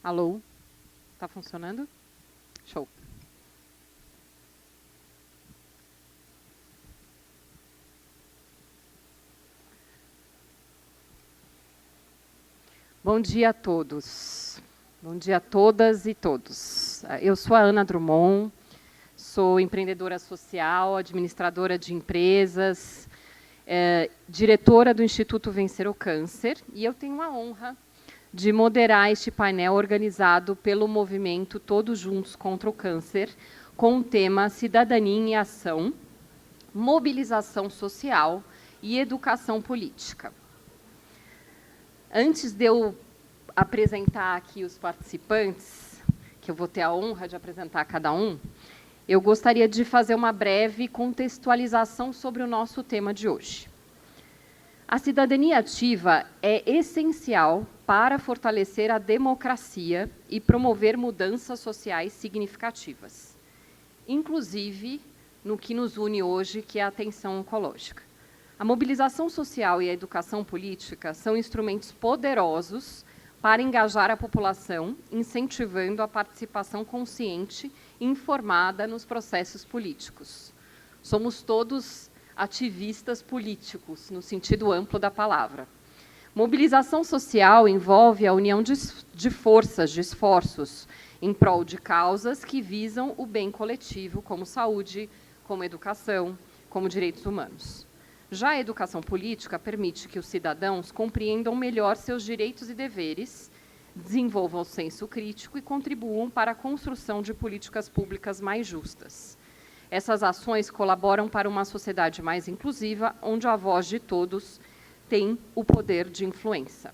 Alô? Tá funcionando? Show. Bom dia a todos. Bom dia a todas e todos. Eu sou a Ana Drummond, sou empreendedora social, administradora de empresas, diretora do Instituto Vencer o Câncer, e eu tenho a honra de moderar este painel organizado pelo movimento Todos Juntos contra o Câncer, com o tema Cidadania em Ação, Mobilização Social e Educação Política. Antes de eu apresentar aqui os participantes, que eu vou ter a honra de apresentar cada um, eu gostaria de fazer uma breve contextualização sobre o nosso tema de hoje. A cidadania ativa é essencial para fortalecer a democracia e promover mudanças sociais significativas, inclusive no que nos une hoje, que é a atenção oncológica. A mobilização social e a educação política são instrumentos poderosos para engajar a população, incentivando a participação consciente e informada nos processos políticos. Somos todos ativistas políticos, no sentido amplo da palavra. Mobilização social envolve a união de forças, de esforços, em prol de causas que visam o bem coletivo, como saúde, como educação, como direitos humanos. Já a educação política permite que os cidadãos compreendam melhor seus direitos e deveres, desenvolvam o senso crítico e contribuam para a construção de políticas públicas mais justas. Essas ações colaboram para uma sociedade mais inclusiva, onde a voz de todos tem o poder de influência.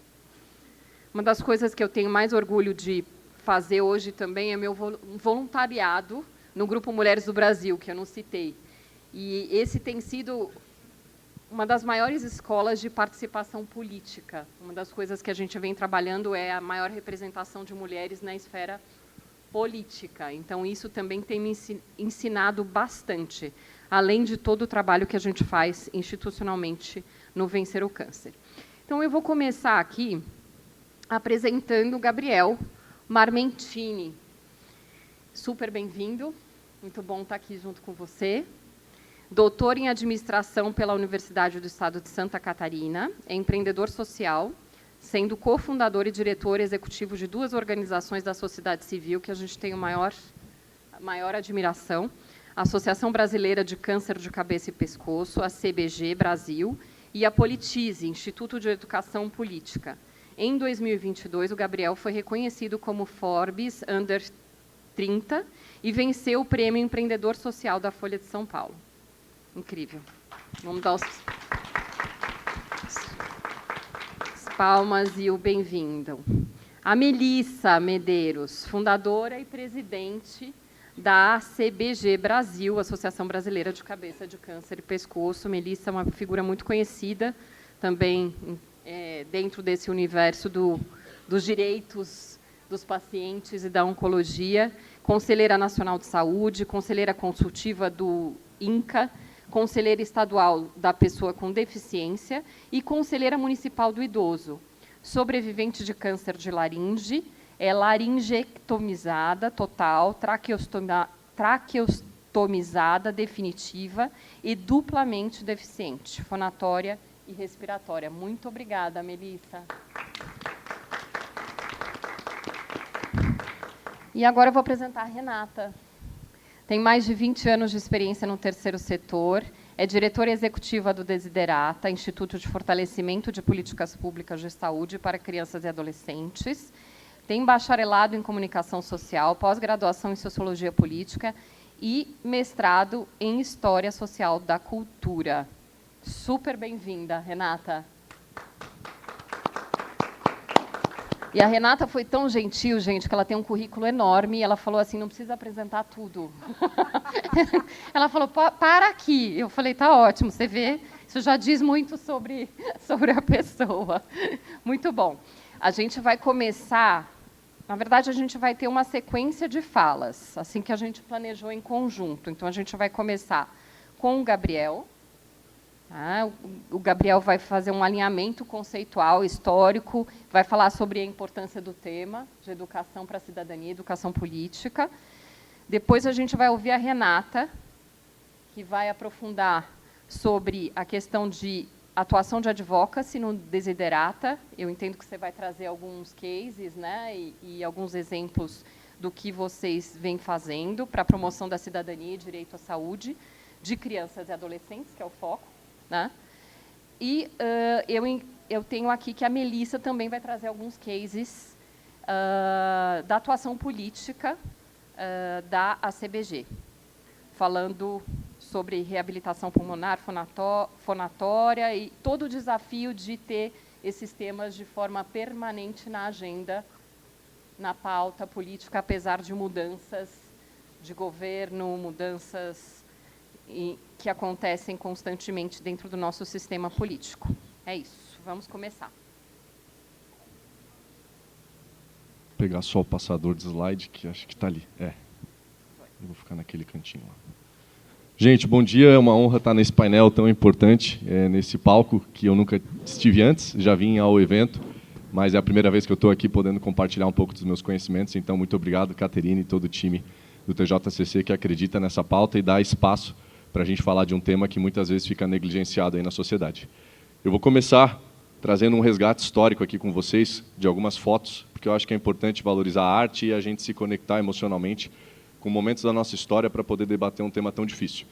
Uma das coisas que eu tenho mais orgulho de fazer hoje também é meu voluntariado no Grupo Mulheres do Brasil, que eu não citei. E esse tem sido uma das maiores escolas de participação política. Uma das coisas que a gente vem trabalhando é a maior representação de mulheres na esfera política. Então, isso também tem me ensinado bastante, além de todo o trabalho que a gente faz institucionalmente no Vencer o Câncer. Então, eu vou começar aqui apresentando o Gabriel Marmentini. Super bem-vindo, muito bom estar aqui junto com você. Doutor em Administração pela Universidade do Estado de Santa Catarina, é empreendedor social, sendo cofundador e diretor executivo de duas organizações da sociedade civil que a gente tem a maior admiração, a Associação Brasileira de Câncer de Cabeça e Pescoço, a CBG Brasil, e a Politize, Instituto de Educação Política. Em 2022, o Gabriel foi reconhecido como Forbes Under 30 e venceu o Prêmio Empreendedor Social da Folha de São Paulo. Incrível. Vamos dar as palmas e o bem-vindo. A Melissa Medeiros, fundadora e presidente da CBG Brasil, Associação Brasileira de Cabeça de Câncer e Pescoço. Melissa é uma figura muito conhecida também dentro desse universo dos direitos dos pacientes e da oncologia. Conselheira Nacional de Saúde, conselheira consultiva do INCA, conselheira estadual da pessoa com deficiência e conselheira municipal do idoso. Sobrevivente de câncer de laringe, é laringectomizada total, traqueostomizada definitiva e duplamente deficiente, fonatória e respiratória. Muito obrigada, Melissa. E agora eu vou apresentar a Renata. Tem mais de 20 anos de experiência no terceiro setor, é diretora executiva do Desiderata, Instituto de Fortalecimento de Políticas Públicas de Saúde para Crianças e Adolescentes, tem bacharelado em Comunicação Social, pós-graduação em Sociologia Política e mestrado em História Social da Cultura. Super bem-vinda, Renata. E a Renata foi tão gentil, gente, que ela tem um currículo enorme, e ela falou assim, não precisa apresentar tudo. Ela falou, para aqui. Eu falei, tá ótimo, você vê, isso já diz muito sobre a pessoa. Muito bom. A gente vai começar, na verdade, a gente vai ter uma sequência de falas, assim que a gente planejou em conjunto. Então, a gente vai começar com o Gabriel, O Gabriel vai fazer um alinhamento conceitual, histórico, vai falar sobre a importância do tema de educação para a cidadania, educação política. Depois a gente vai ouvir a Renata, que vai aprofundar sobre a questão de atuação de advocacy no Desiderata. Eu entendo que você vai trazer alguns cases, né, e alguns exemplos do que vocês vêm fazendo para a promoção da cidadania e direito à saúde de crianças e adolescentes, que é o foco. Né? E eu tenho aqui que a Melissa também vai trazer alguns cases da atuação política da ACBG, falando sobre reabilitação pulmonar, fonatória e todo o desafio de ter esses temas de forma permanente na agenda, na pauta política, apesar de mudanças de governo, mudanças que acontecem constantemente dentro do nosso sistema político. É isso, vamos começar. Vou pegar só o passador de slide, que acho que está ali. Eu vou ficar naquele cantinho lá. Gente, bom dia, é uma honra estar nesse painel tão importante, nesse palco que eu nunca estive antes, já vim ao evento, mas é a primeira vez que eu estou aqui podendo compartilhar um pouco dos meus conhecimentos, então muito obrigado, Caterine e todo o time do TJCC que acredita nessa pauta e dá espaço para a gente falar de um tema que muitas vezes fica negligenciado aí na sociedade. Eu vou começar trazendo um resgate histórico aqui com vocês, de algumas fotos, porque eu acho que é importante valorizar a arte e a gente se conectar emocionalmente com momentos da nossa história para poder debater um tema tão difícil.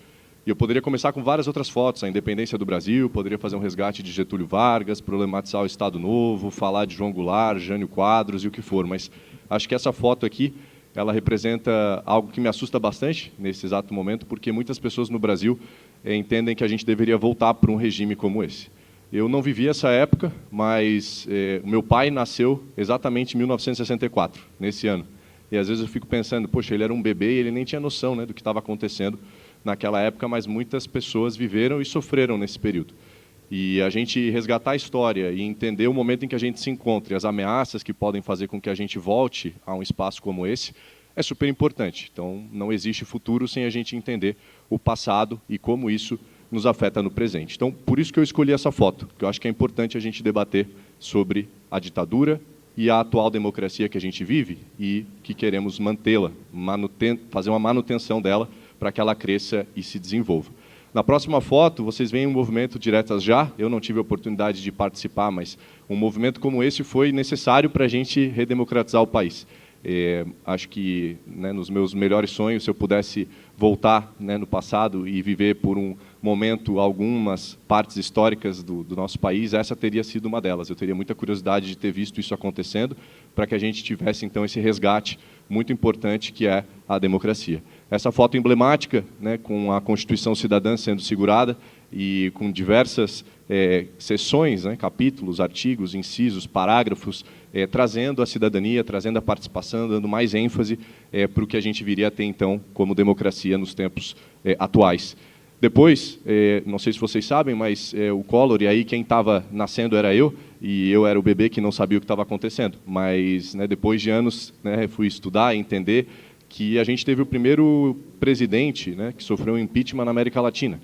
E eu poderia começar com várias outras fotos, a independência do Brasil, poderia fazer um resgate de Getúlio Vargas, problematizar o Estado Novo, falar de João Goulart, Jânio Quadros e o que for, mas acho que essa foto aqui ela representa algo que me assusta bastante nesse exato momento, porque muitas pessoas no Brasil entendem que a gente deveria voltar para um regime como esse. Eu não vivi essa época, mas o meu pai nasceu exatamente em 1964, nesse ano. E às vezes eu fico pensando, poxa, ele era um bebê e ele nem tinha noção, né, do que estava acontecendo naquela época, mas muitas pessoas viveram e sofreram nesse período. E a gente resgatar a história e entender o momento em que a gente se encontra e as ameaças que podem fazer com que a gente volte a um espaço como esse é super importante. Então, não existe futuro sem a gente entender o passado e como isso nos afeta no presente. Então, por isso que eu escolhi essa foto, porque eu acho que é importante a gente debater sobre a ditadura e a atual democracia que a gente vive e que queremos mantê-la, fazer uma manutenção dela para que ela cresça e se desenvolva. Na próxima foto, vocês veem um movimento Diretas Já. Eu não tive a oportunidade de participar, mas um movimento como esse foi necessário para a gente redemocratizar o país. Acho que, né, nos meus melhores sonhos, se eu pudesse voltar, né, no passado e viver por um momento algumas partes históricas do nosso país, essa teria sido uma delas. Eu teria muita curiosidade de ter visto isso acontecendo para que a gente tivesse, então, esse resgate muito importante que é a democracia. Essa foto emblemática, né, com a Constituição Cidadã sendo segurada e com diversas seções, né, capítulos, artigos, incisos, parágrafos, trazendo a cidadania, trazendo a participação, dando mais ênfase para o que a gente viria a ter, então, como democracia nos tempos atuais. Depois, não sei se vocês sabem, mas o Collor, e aí quem estava nascendo era eu, e eu era o bebê que não sabia o que estava acontecendo. Mas, né, depois de anos, né, fui estudar e entender que a gente teve o primeiro presidente, né, que sofreu um impeachment na América Latina.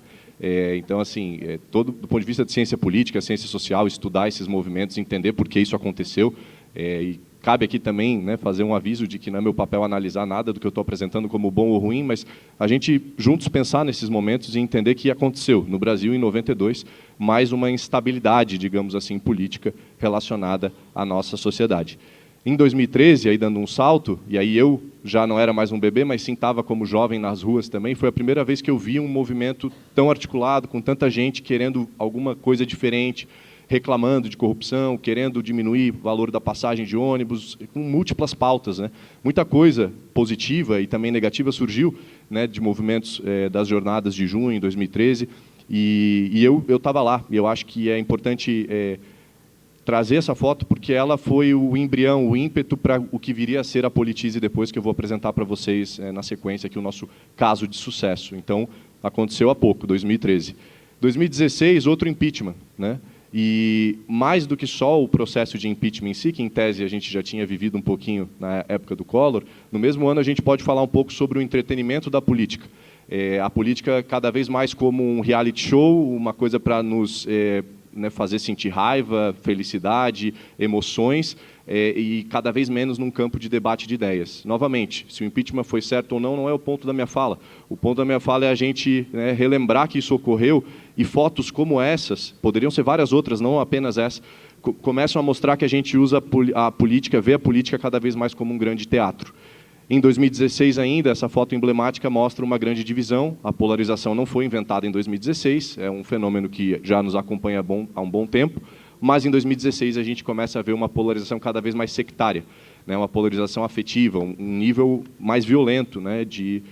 Então, assim, todo do ponto de vista de ciência política, ciência social, estudar esses movimentos, entender por que isso aconteceu. E cabe aqui também, né, fazer um aviso de que não é meu papel analisar nada do que eu estou apresentando como bom ou ruim, mas a gente juntos pensar nesses momentos e entender que aconteceu no Brasil em 92 mais uma instabilidade, digamos assim, política relacionada à nossa sociedade. Em 2013, aí dando um salto, e aí eu já não era mais um bebê, mas sim estava como jovem nas ruas também, foi a primeira vez que eu vi um movimento tão articulado, com tanta gente querendo alguma coisa diferente, reclamando de corrupção, querendo diminuir o valor da passagem de ônibus, com múltiplas pautas, né? Muita coisa positiva e também negativa surgiu, né, de movimentos das jornadas de junho, em 2013, e eu estava lá, e eu acho que é importante trazer essa foto, porque ela foi o embrião, o ímpeto para o que viria a ser a Politize depois, que eu vou apresentar para vocês na sequência aqui o nosso caso de sucesso. Então, aconteceu há pouco, 2013. 2016, outro impeachment, né? E mais do que só o processo de impeachment em si, que em tese a gente já tinha vivido um pouquinho na época do Collor, no mesmo ano a gente pode falar um pouco sobre o entretenimento da política. A política cada vez mais como um reality show, uma coisa para nos fazer sentir raiva, felicidade, emoções, e cada vez menos num campo de debate de ideias. Novamente, se o impeachment foi certo ou não é o ponto da minha fala. O ponto da minha fala é a gente relembrar que isso ocorreu, e fotos como essas, poderiam ser várias outras, não apenas essa, começam a mostrar que a gente usa a política, vê a política cada vez mais como um grande teatro. Em 2016 ainda, essa foto emblemática mostra uma grande divisão. A polarização não foi inventada em 2016, é um fenômeno que já nos acompanha há um bom tempo, mas em 2016 a gente começa a ver uma polarização cada vez mais sectária, uma polarização afetiva, um nível mais violento de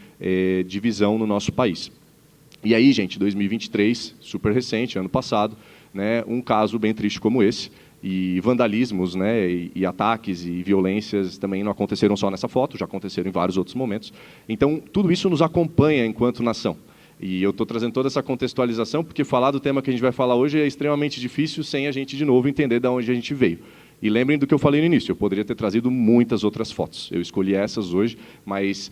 divisão no nosso país. E aí, gente, 2023, super recente, ano passado, um caso bem triste como esse, e vandalismos, e ataques e violências também não aconteceram só nessa foto, já aconteceram em vários outros momentos. Então, tudo isso nos acompanha enquanto nação. E eu estou trazendo toda essa contextualização porque falar do tema que a gente vai falar hoje é extremamente difícil sem a gente, de novo, entender de onde a gente veio. E lembrem do que eu falei no início, eu poderia ter trazido muitas outras fotos. Eu escolhi essas hoje, mas,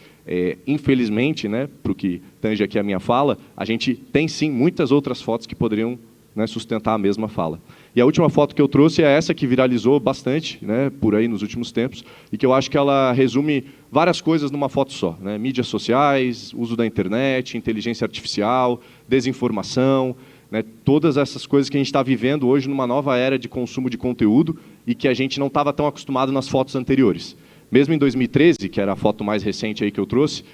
infelizmente, para o que tange aqui a minha fala, a gente tem, sim, muitas outras fotos que poderiam sustentar a mesma fala. E a última foto que eu trouxe é essa que viralizou bastante, por aí nos últimos tempos, e que eu acho que ela resume várias coisas numa foto só. Mídias sociais, uso da internet, inteligência artificial, desinformação, todas essas coisas que a gente está vivendo hoje numa nova era de consumo de conteúdo e que a gente não estava tão acostumado nas fotos anteriores. Mesmo em 2013, que era a foto mais recente aí que eu trouxe,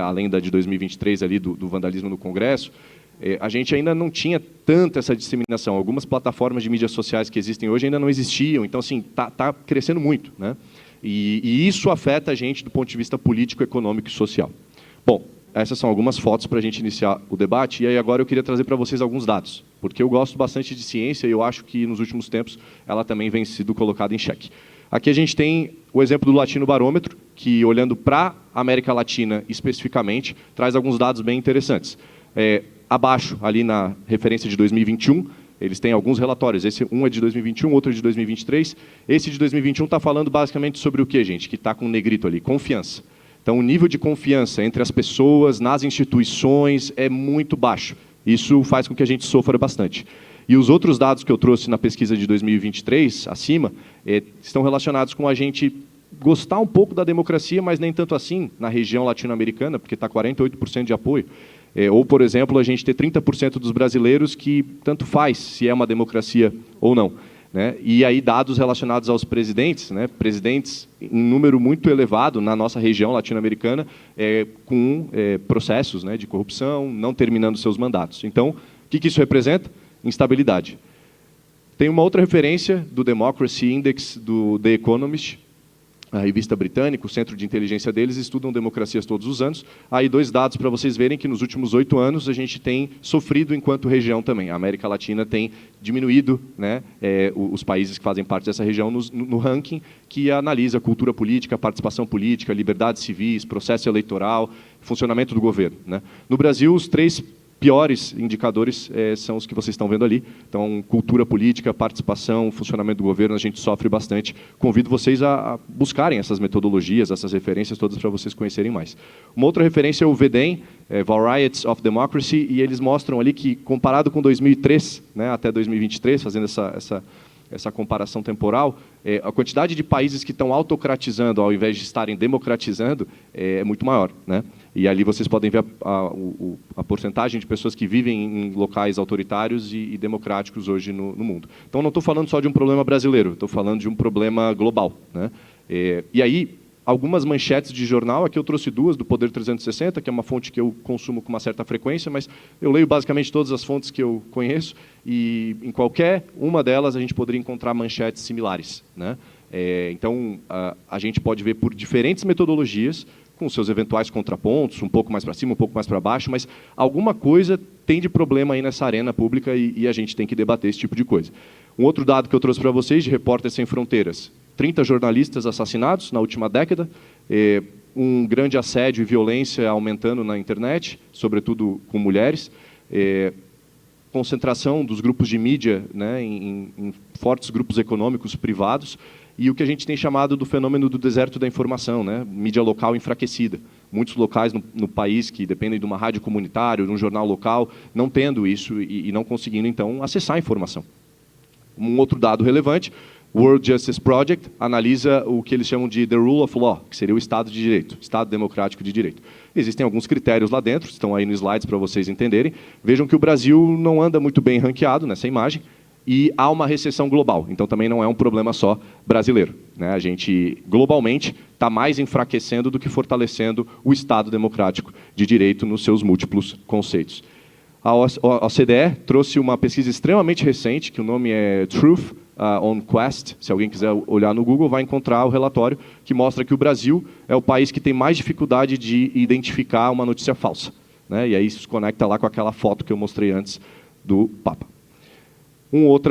além da de 2023 ali do vandalismo no Congresso, a gente ainda não tinha tanta essa disseminação. Algumas plataformas de mídias sociais que existem hoje ainda não existiam. Então, assim, tá crescendo muito, E isso afeta a gente do ponto de vista político, econômico e social. Bom, essas são algumas fotos para a gente iniciar o debate. E aí agora eu queria trazer para vocês alguns dados, porque eu gosto bastante de ciência e eu acho que nos últimos tempos ela também vem sido colocada em xeque. Aqui a gente tem o exemplo do Latino Barômetro, que, olhando para a América Latina especificamente, traz alguns dados bem interessantes. Abaixo, ali na referência de 2021, eles têm alguns relatórios. Um é de 2021, outro é de 2023. Esse de 2021 está falando basicamente sobre o quê, gente? Que está com um negrito ali, confiança. Então, o nível de confiança entre as pessoas, nas instituições, é muito baixo. Isso faz com que a gente sofra bastante. E os outros dados que eu trouxe na pesquisa de 2023, acima, estão relacionados com a gente gostar um pouco da democracia, mas nem tanto assim na região latino-americana, porque está 48% de apoio. Ou, por exemplo, a gente ter 30% dos brasileiros que tanto faz se é uma democracia ou não. E aí dados relacionados aos presidentes, presidentes em número muito elevado na nossa região latino-americana, com processos de corrupção, não terminando seus mandatos. Então, o que isso representa? Instabilidade. Tem uma outra referência do Democracy Index do The Economist, a revista britânica, o centro de inteligência deles, estudam democracias todos os anos. Aí 2 dados para vocês verem que nos últimos 8 anos a gente tem sofrido enquanto região também. A América Latina tem diminuído os países que fazem parte dessa região no ranking que analisa cultura política, participação política, liberdades civis, processo eleitoral, funcionamento do governo. No Brasil, os 3 piores indicadores são os que vocês estão vendo ali. Então, cultura política, participação, funcionamento do governo, a gente sofre bastante. Convido vocês a buscarem essas metodologias, essas referências todas para vocês conhecerem mais. Uma outra referência é o VDEM, Varieties of Democracy, e eles mostram ali que, comparado com 2003, até 2023, fazendo essa comparação temporal, a quantidade de países que estão autocratizando ao invés de estarem democratizando é muito maior. E ali vocês podem ver a porcentagem de pessoas que vivem em locais autoritários e democráticos hoje no mundo. Então, não estou falando só de um problema brasileiro, estou falando de um problema global. E aí, algumas manchetes de jornal, aqui eu trouxe 2, do Poder 360, que é uma fonte que eu consumo com uma certa frequência, mas eu leio basicamente todas as fontes que eu conheço, e em qualquer uma delas a gente poderia encontrar manchetes similares. Então, a gente pode ver por diferentes metodologias, com seus eventuais contrapontos, um pouco mais para cima, um pouco mais para baixo, mas alguma coisa tem de problema aí nessa arena pública e a gente tem que debater esse tipo de coisa. Um outro dado que eu trouxe para vocês, de Repórteres Sem Fronteiras: 30 jornalistas assassinados na última década, um grande assédio e violência aumentando na internet, sobretudo com mulheres, concentração dos grupos de mídia em fortes grupos econômicos privados, e o que a gente tem chamado do fenômeno do deserto da informação, né? Mídia local enfraquecida. Muitos locais no país que dependem de uma rádio comunitária, de um jornal local, não tendo isso e não conseguindo, então, acessar a informação. Um outro dado relevante, o World Justice Project analisa o que eles chamam de the rule of law, que seria o Estado de Direito, Estado democrático de direito. Existem alguns critérios lá dentro, estão aí nos slides para vocês entenderem. Vejam que o Brasil não anda muito bem ranqueado nessa imagem, e há uma recessão global, então também não é um problema só brasileiro, né? A gente, globalmente, está mais enfraquecendo do que fortalecendo o Estado democrático de direito nos seus múltiplos conceitos. A OCDE trouxe uma pesquisa extremamente recente, que o nome é Truth on Quest. Se alguém quiser olhar no Google, vai encontrar o relatório que mostra que o Brasil é o país que tem mais dificuldade de identificar uma notícia falsa, né? E aí isso se conecta lá com aquela foto que eu mostrei antes do Papa.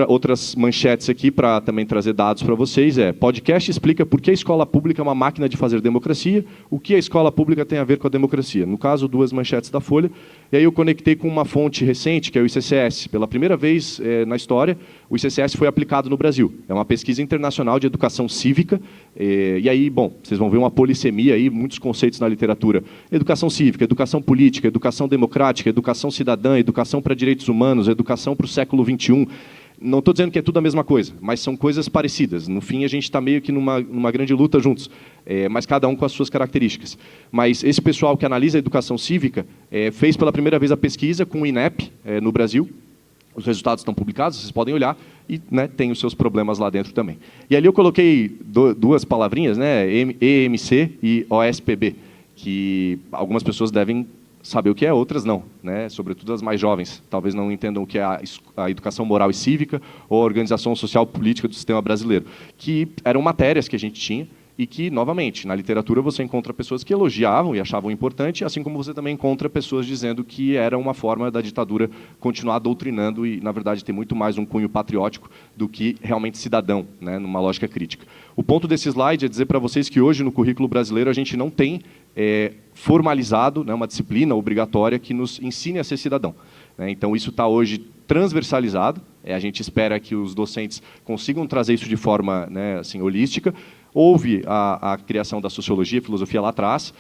Outras manchetes aqui para também trazer dados para vocês podcast explica por que a escola pública é uma máquina de fazer democracia, o que a escola pública tem a ver com a democracia. No caso, 2 manchetes da Folha, e aí eu conectei com uma fonte recente, que é o ICCS. Pela primeira vez na história, o ICCS foi aplicado no Brasil. É uma pesquisa internacional de educação cívica, e aí, bom, vocês vão ver uma polissemia aí, muitos conceitos na literatura. Educação cívica, educação política, educação democrática, educação cidadã, educação para direitos humanos, educação para o século XXI. Não estou dizendo que é tudo a mesma coisa, mas são coisas parecidas. No fim, a gente está meio que numa grande luta juntos, mas cada um com as suas características. Mas esse pessoal que analisa a educação cívica fez pela primeira vez a pesquisa com o INEP no Brasil. Os resultados estão publicados, vocês podem olhar, e, né, tem os seus problemas lá dentro também. E ali eu coloquei 2 palavrinhas, né, EMC e OSPB, que algumas pessoas devem saber o que é, outras não, né? Sobretudo as mais jovens, talvez não entendam o que é a educação moral e cívica ou a organização social política do sistema brasileiro, que eram matérias que a gente tinha e que, novamente, na literatura você encontra pessoas que elogiavam e achavam importante, assim como você também encontra pessoas dizendo que era uma forma da ditadura continuar doutrinando e, na verdade, ter muito mais um cunho patriótico do que realmente cidadão, né, numa lógica crítica. O ponto desse slide é dizer para vocês que hoje, no currículo brasileiro, a gente não tem formalizado, né, uma disciplina obrigatória que nos ensine a ser cidadão, né? Então, isso está hoje transversalizado. A gente espera que os docentes consigam trazer isso de forma, né, assim, holística. Houve a criação da sociologia e filosofia lá atrás,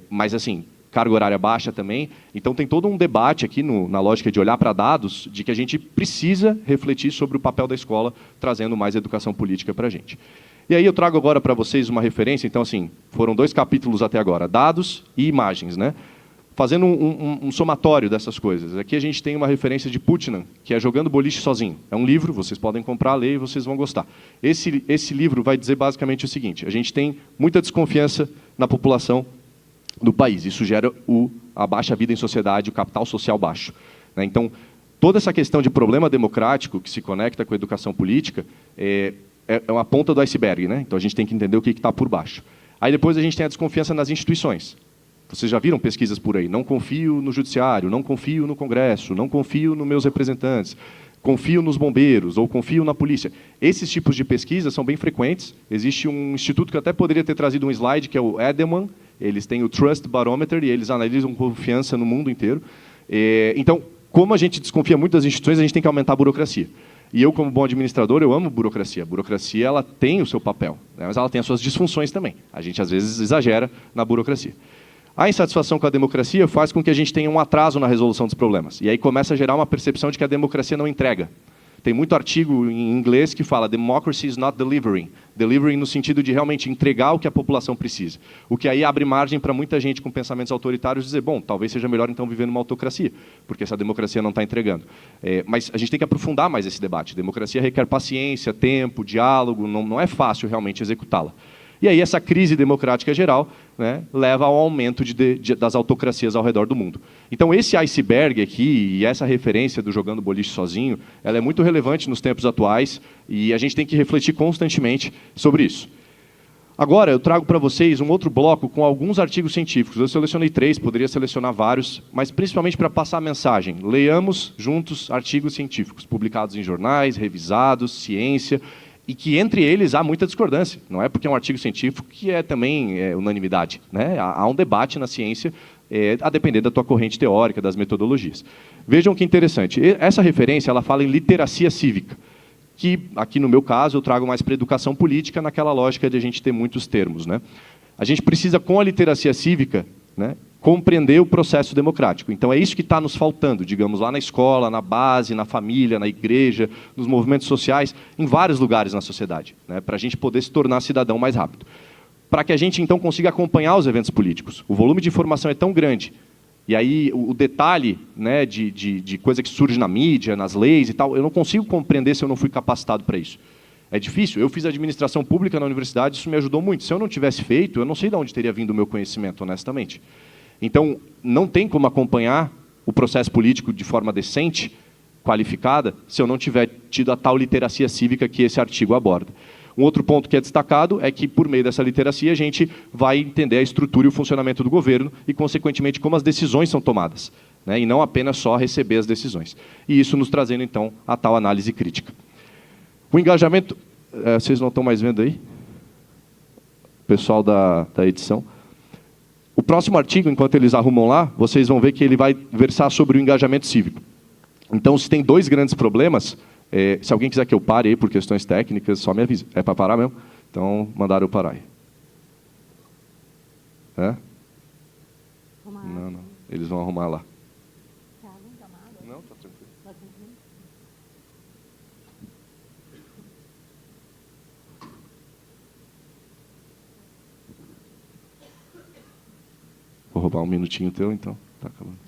mas, assim, carga horária baixa também. Então, tem todo um debate aqui, na lógica de olhar para dados, de que a gente precisa refletir sobre o papel da escola, trazendo mais educação política para a gente. E aí eu trago agora para vocês uma referência. Então, assim, foram 2 capítulos até agora, dados e imagens, né? Fazendo um somatório dessas coisas. Aqui a gente tem uma referência de Putnam, que é Jogando Boliche Sozinho. É um livro, vocês podem comprar, ler e vocês vão gostar. Esse livro vai dizer basicamente o seguinte: a gente tem muita desconfiança na população do país. Isso gera a baixa vida em sociedade, o capital social baixo, né? Então, toda essa questão de problema democrático que se conecta com a educação política é uma ponta do iceberg, né? Então, a gente tem que entender o que está por baixo. Aí, depois, a gente tem a desconfiança nas instituições. Vocês já viram pesquisas por aí? Não confio no judiciário, não confio no Congresso, não confio nos meus representantes, confio nos bombeiros ou confio na polícia. Esses tipos de pesquisas são bem frequentes. Existe um instituto que eu até poderia ter trazido um slide, que é o Edelman. Eles têm o Trust Barometer e eles analisam confiança no mundo inteiro. Então, como a gente desconfia muito das instituições, a gente tem que aumentar a burocracia. E eu, como bom administrador, eu amo burocracia. A burocracia, ela tem o seu papel, né, mas ela tem as suas disfunções também. A gente, às vezes, exagera na burocracia. A insatisfação com a democracia faz com que a gente tenha um atraso na resolução dos problemas. E aí começa a gerar uma percepção de que a democracia não entrega. Tem muito artigo em inglês que fala democracy is not delivering. Delivering no sentido de realmente entregar o que a população precisa. O que aí abre margem para muita gente com pensamentos autoritários dizer, bom, talvez seja melhor então viver numa autocracia, porque essa democracia não está entregando. Mas a gente tem que aprofundar mais esse debate. Democracia requer paciência, tempo, diálogo, não é fácil realmente executá-la. E aí essa crise democrática geral, né, leva ao aumento das autocracias ao redor do mundo. Então esse iceberg aqui, e essa referência do Jogando Boliche Sozinho, ela é muito relevante nos tempos atuais e a gente tem que refletir constantemente sobre isso. Agora eu trago para vocês um outro bloco com alguns artigos científicos. Eu selecionei 3, poderia selecionar vários, mas principalmente para passar a mensagem. Leiamos juntos artigos científicos, publicados em jornais, revisados, ciência, e que entre eles há muita discordância. Não é porque é um artigo científico que é também unanimidade, né? Há um debate na ciência, a depender da tua corrente teórica, das metodologias. Vejam que interessante. Essa referência ela fala em literacia cívica. que, aqui no meu caso, eu trago mais para a educação política, naquela lógica de a gente ter muitos termos, né? A gente precisa, com a literacia cívica, né, compreender o processo democrático. Então, é isso que está nos faltando, digamos, lá na escola, na base, na família, na igreja, nos movimentos sociais, em vários lugares na sociedade, né, para a gente poder se tornar cidadão mais rápido. Para que a gente, então, consiga acompanhar os eventos políticos. O volume de informação é tão grande, e aí o detalhe, né, de coisa que surge na mídia, nas leis e tal, eu não consigo compreender se eu não fui capacitado para isso. É difícil. Eu fiz administração pública na universidade, isso me ajudou muito. Se eu não tivesse feito, eu não sei de onde teria vindo o meu conhecimento, honestamente. Então, não tem como acompanhar o processo político de forma decente, qualificada, se eu não tiver tido a tal literacia cívica que esse artigo aborda. Um outro ponto que é destacado é que, por meio dessa literacia, a gente vai entender a estrutura e o funcionamento do governo e, consequentemente, como as decisões são tomadas, né, e não apenas só receber as decisões. E isso nos trazendo, então, a tal análise crítica. O engajamento... vocês não estão mais vendo aí? Pessoal da edição. O próximo artigo, enquanto eles arrumam lá, vocês vão ver que ele vai versar sobre o engajamento cívico. Então, se tem dois grandes problemas, se alguém quiser que eu pare aí por questões técnicas, só me avisa. É para parar mesmo? Então, mandaram eu parar aí. É? Não. Eles vão arrumar lá. Não, tá tranquilo. Vou roubar um minutinho teu, então. Tá acabando.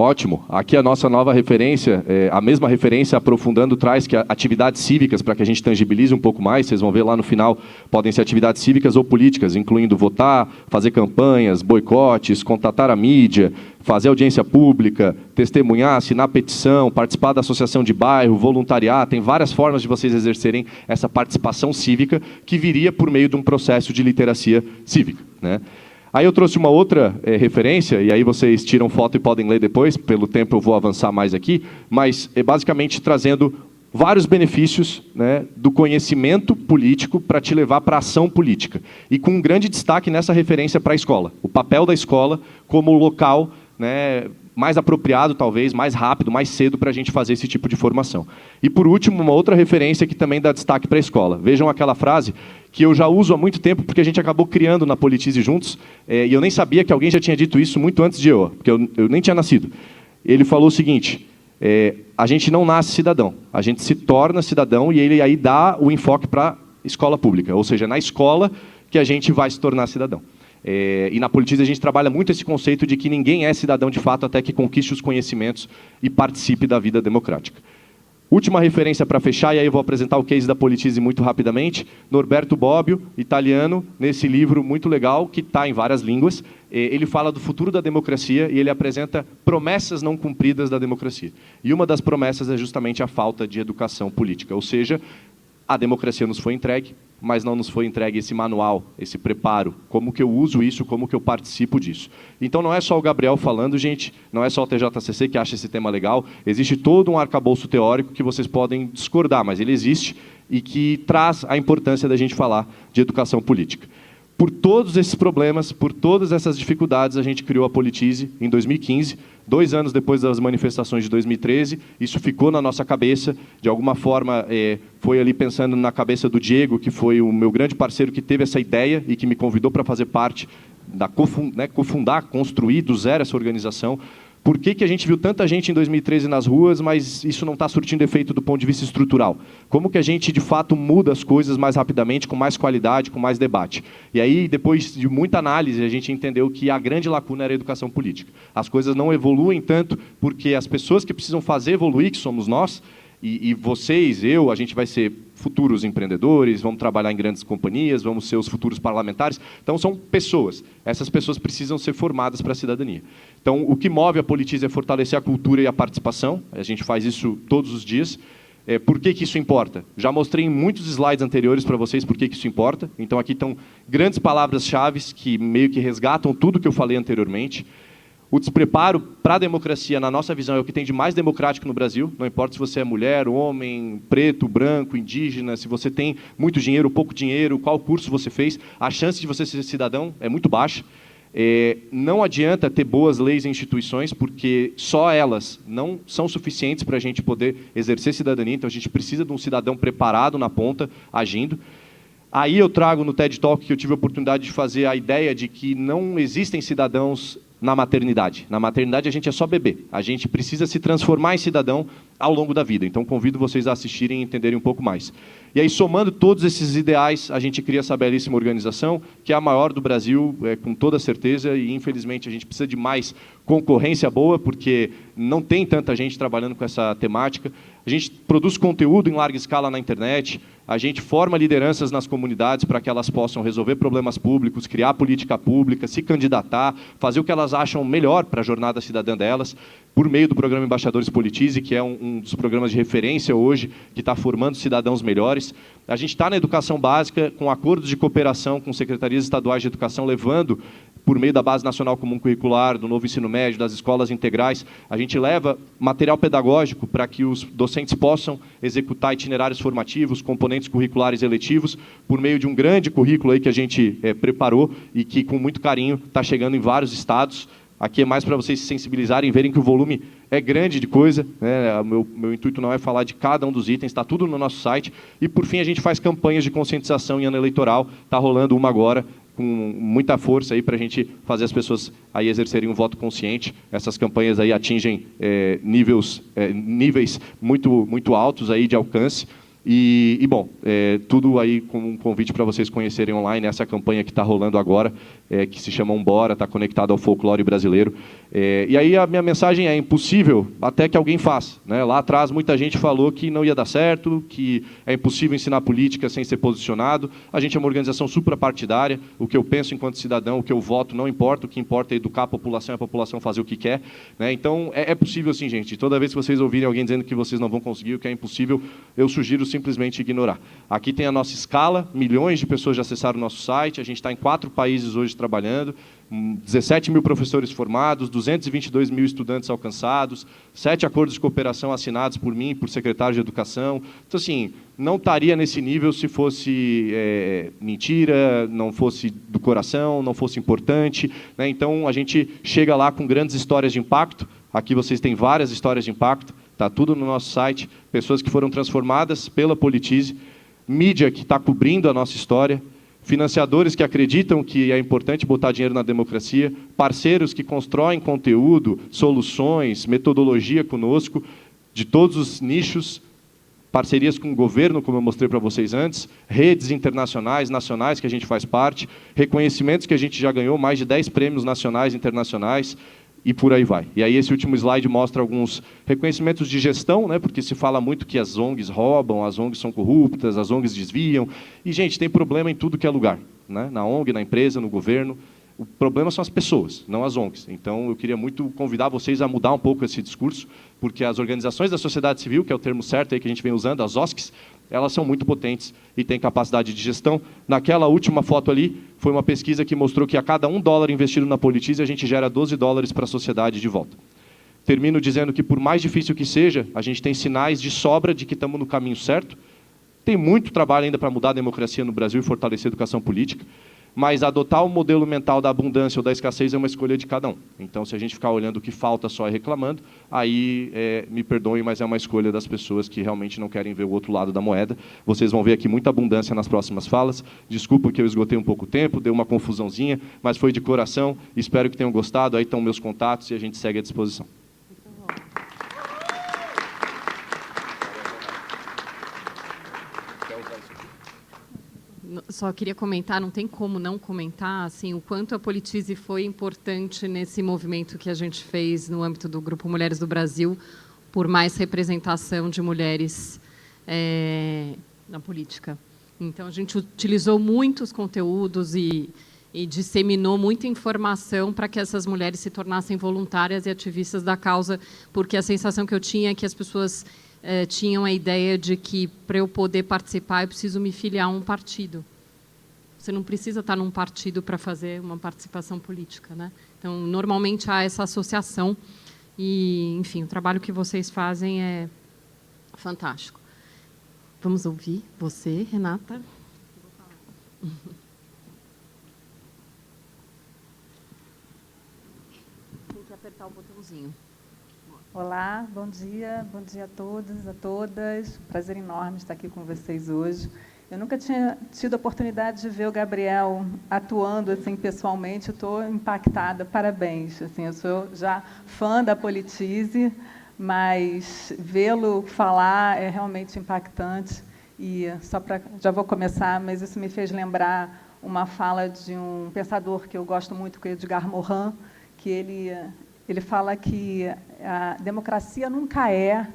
Ótimo. Aqui a nossa nova referência, a mesma referência aprofundando, traz que atividades cívicas, para que a gente tangibilize um pouco mais, vocês vão ver lá no final, podem ser atividades cívicas ou políticas, incluindo votar, fazer campanhas, boicotes, contatar a mídia, fazer audiência pública, testemunhar, assinar petição, participar da associação de bairro, voluntariar. Tem várias formas de vocês exercerem essa participação cívica que viria por meio de um processo de literacia cívica, né? Aí eu trouxe uma outra referência, e aí vocês tiram foto e podem ler depois, pelo tempo eu vou avançar mais aqui, mas é basicamente trazendo vários benefícios, né, do conhecimento político para te levar para a ação política. E com um grande destaque nessa referência para a escola. O papel da escola como local, né, mais apropriado, talvez, mais rápido, mais cedo para a gente fazer esse tipo de formação. E, por último, uma outra referência que também dá destaque para a escola. Vejam aquela frase que eu já uso há muito tempo, porque a gente acabou criando na Politize juntos, e eu nem sabia que alguém já tinha dito isso muito antes de eu, porque eu nem tinha nascido. Ele falou o seguinte: a gente não nasce cidadão, a gente se torna cidadão, e ele aí dá o enfoque para a escola pública, ou seja, na escola que a gente vai se tornar cidadão. E na Politize a gente trabalha muito esse conceito de que ninguém é cidadão de fato até que conquiste os conhecimentos e participe da vida democrática. Última referência para fechar, e aí eu vou apresentar o case da Politize muito rapidamente. Norberto Bobbio, italiano, nesse livro muito legal, que está em várias línguas. Ele fala do futuro da democracia e ele apresenta promessas não cumpridas da democracia. E uma das promessas é justamente a falta de educação política, ou seja, a democracia nos foi entregue, mas não nos foi entregue esse manual, esse preparo, como que eu uso isso, como que eu participo disso. Então não é só o Gabriel falando, gente, não é só o TJCC que acha esse tema legal, existe todo um arcabouço teórico que vocês podem discordar, mas ele existe e que traz a importância da gente falar de educação política. Por todos esses problemas, por todas essas dificuldades, a gente criou a Politize em 2015, 2 anos depois das manifestações de 2013. Isso ficou na nossa cabeça, de alguma forma, foi ali pensando na cabeça do Diego, que foi o meu grande parceiro que teve essa ideia e que me convidou para fazer parte, cofundar, construir do zero essa organização. Por que a gente viu tanta gente em 2013 nas ruas, mas isso não está surtindo efeito do ponto de vista estrutural? Como que a gente, de fato, muda as coisas mais rapidamente, com mais qualidade, com mais debate? E aí, depois de muita análise, a gente entendeu que a grande lacuna era a educação política. As coisas não evoluem tanto porque as pessoas que precisam fazer evoluir, que somos nós, e vocês, a gente vai ser futuros empreendedores, vamos trabalhar em grandes companhias, vamos ser os futuros parlamentares. Então, são pessoas. Essas pessoas precisam ser formadas para a cidadania. Então, o que move a Politize é fortalecer a cultura e a participação. A gente faz isso todos os dias. Por que isso importa? Já mostrei em muitos slides anteriores para vocês por que isso importa. Então, aqui estão grandes palavras-chave que meio que resgatam tudo que eu falei anteriormente. O despreparo para a democracia, na nossa visão, é o que tem de mais democrático no Brasil. Não importa se você é mulher, homem, preto, branco, indígena, se você tem muito dinheiro, pouco dinheiro, qual curso você fez, a chance de você ser cidadão é muito baixa. Não adianta ter boas leis e instituições, porque só elas não são suficientes para a gente poder exercer cidadania, então a gente precisa de um cidadão preparado na ponta, agindo. Aí eu trago no TED Talk que eu tive a oportunidade de fazer a ideia de que não existem cidadãos na maternidade. Na maternidade a gente é só bebê. A gente precisa se transformar em cidadão ao longo da vida. Então convido vocês a assistirem e entenderem um pouco mais. E aí, somando todos esses ideais, a gente cria essa belíssima organização, que é a maior do Brasil, com toda certeza, e infelizmente a gente precisa de mais concorrência boa, porque não tem tanta gente trabalhando com essa temática. A gente produz conteúdo em larga escala na internet, a gente forma lideranças nas comunidades para que elas possam resolver problemas públicos, criar política pública, se candidatar, fazer o que elas acham melhor para a jornada cidadã delas, por meio do programa Embaixadores Politize, que é um dos programas de referência hoje, que está formando cidadãos melhores. A gente está na educação básica, com acordos de cooperação com secretarias estaduais de educação, levando, por meio da Base Nacional Comum Curricular, do novo ensino médio, das escolas integrais, a gente leva material pedagógico para que os docentes possam executar itinerários formativos, componentes curriculares eletivos, por meio de um grande currículo aí que a gente preparou e que, com muito carinho, está chegando em vários estados. Aqui é mais para vocês se sensibilizarem, verem que o volume é grande de coisa, né? Meu intuito não é falar de cada um dos itens, está tudo no nosso site. E, por fim, a gente faz campanhas de conscientização em ano eleitoral. Está rolando uma agora, com muita força aí para a gente fazer as pessoas aí exercerem um voto consciente. Essas campanhas aí atingem níveis muito altos aí de alcance. Bom, tudo aí com um convite para vocês conhecerem online essa campanha que está rolando agora, que se chama Umbora, está conectada ao folclore brasileiro. E aí a minha mensagem é impossível até que alguém faça, né? Lá atrás muita gente falou que não ia dar certo, que é impossível ensinar política sem ser posicionado. A gente é uma organização suprapartidária, o que eu penso enquanto cidadão, o que eu voto não importa, o que importa é educar a população e a população fazer o que quer, né? Então é possível sim, gente. Toda vez que vocês ouvirem alguém dizendo que vocês não vão conseguir, o que é impossível, eu sugiro simplesmente ignorar. Aqui tem a nossa escala, milhões de pessoas já acessaram o nosso site, a gente está em 4 países hoje trabalhando, 17 mil professores formados, 222 mil estudantes alcançados, 7 acordos de cooperação assinados por mim, por secretário de Educação. Então, assim, não estaria nesse nível se fosse mentira, não fosse do coração, não fosse importante, né? Então, a gente chega lá com grandes histórias de impacto. Aqui vocês têm várias histórias de impacto. Está tudo no nosso site, pessoas que foram transformadas pela Politize, mídia que está cobrindo a nossa história, financiadores que acreditam que é importante botar dinheiro na democracia, parceiros que constroem conteúdo, soluções, metodologia conosco, de todos os nichos, parcerias com o governo, como eu mostrei para vocês antes, redes internacionais, nacionais que a gente faz parte, reconhecimentos que a gente já ganhou, mais de 10 prêmios nacionais e internacionais, e por aí vai. E aí esse último slide mostra alguns reconhecimentos de gestão, né, porque se fala muito que as ONGs roubam, as ONGs são corruptas, as ONGs desviam. E, gente, tem problema em tudo que é lugar, né? Na ONG, na empresa, no governo. O problema são as pessoas, não as ONGs. Então, eu queria muito convidar vocês a mudar um pouco esse discurso, porque as organizações da sociedade civil, que é o termo certo aí que a gente vem usando, as OSCs, elas são muito potentes e têm capacidade de gestão. Naquela última foto ali, foi uma pesquisa que mostrou que a cada $1 investido na Politize, a gente gera $12 para a sociedade de volta. Termino dizendo que, por mais difícil que seja, a gente tem sinais de sobra de que estamos no caminho certo. Tem muito trabalho ainda para mudar a democracia no Brasil e fortalecer a educação política, mas adotar o modelo mental da abundância ou da escassez é uma escolha de cada um. Então, se a gente ficar olhando o que falta só e reclamando, aí, me perdoem, mas é uma escolha das pessoas que realmente não querem ver o outro lado da moeda. Vocês vão ver aqui muita abundância nas próximas falas. Desculpa que eu esgotei um pouco o tempo, deu uma confusãozinha, mas foi de coração. Espero que tenham gostado. Aí estão meus contatos e a gente segue à disposição. Só queria comentar, não tem como não comentar, assim, o quanto a Politize foi importante nesse movimento que a gente fez no âmbito do Grupo Mulheres do Brasil, por mais representação de mulheres na política. Então, a gente utilizou muitos conteúdos e disseminou muita informação para que essas mulheres se tornassem voluntárias e ativistas da causa, porque a sensação que eu tinha é que as pessoas tinham a ideia de que, para eu poder participar, eu preciso me filiar a um partido. Você não precisa estar num partido para fazer uma participação política, né? Então, normalmente, há essa associação e, enfim, o trabalho que vocês fazem é fantástico. Vamos ouvir você, Renata. apertar o botãozinho. Olá, bom dia a todos, a todas. Prazer enorme estar aqui com vocês hoje. Eu nunca tinha tido a oportunidade de ver o Gabriel atuando assim pessoalmente. Estou impactada. Parabéns. Assim, eu sou já fã da Politize, mas vê-lo falar é realmente impactante. E já vou começar, mas isso me fez lembrar uma fala de um pensador que eu gosto muito, que é Edgar Morin, que ele fala que a democracia nunca é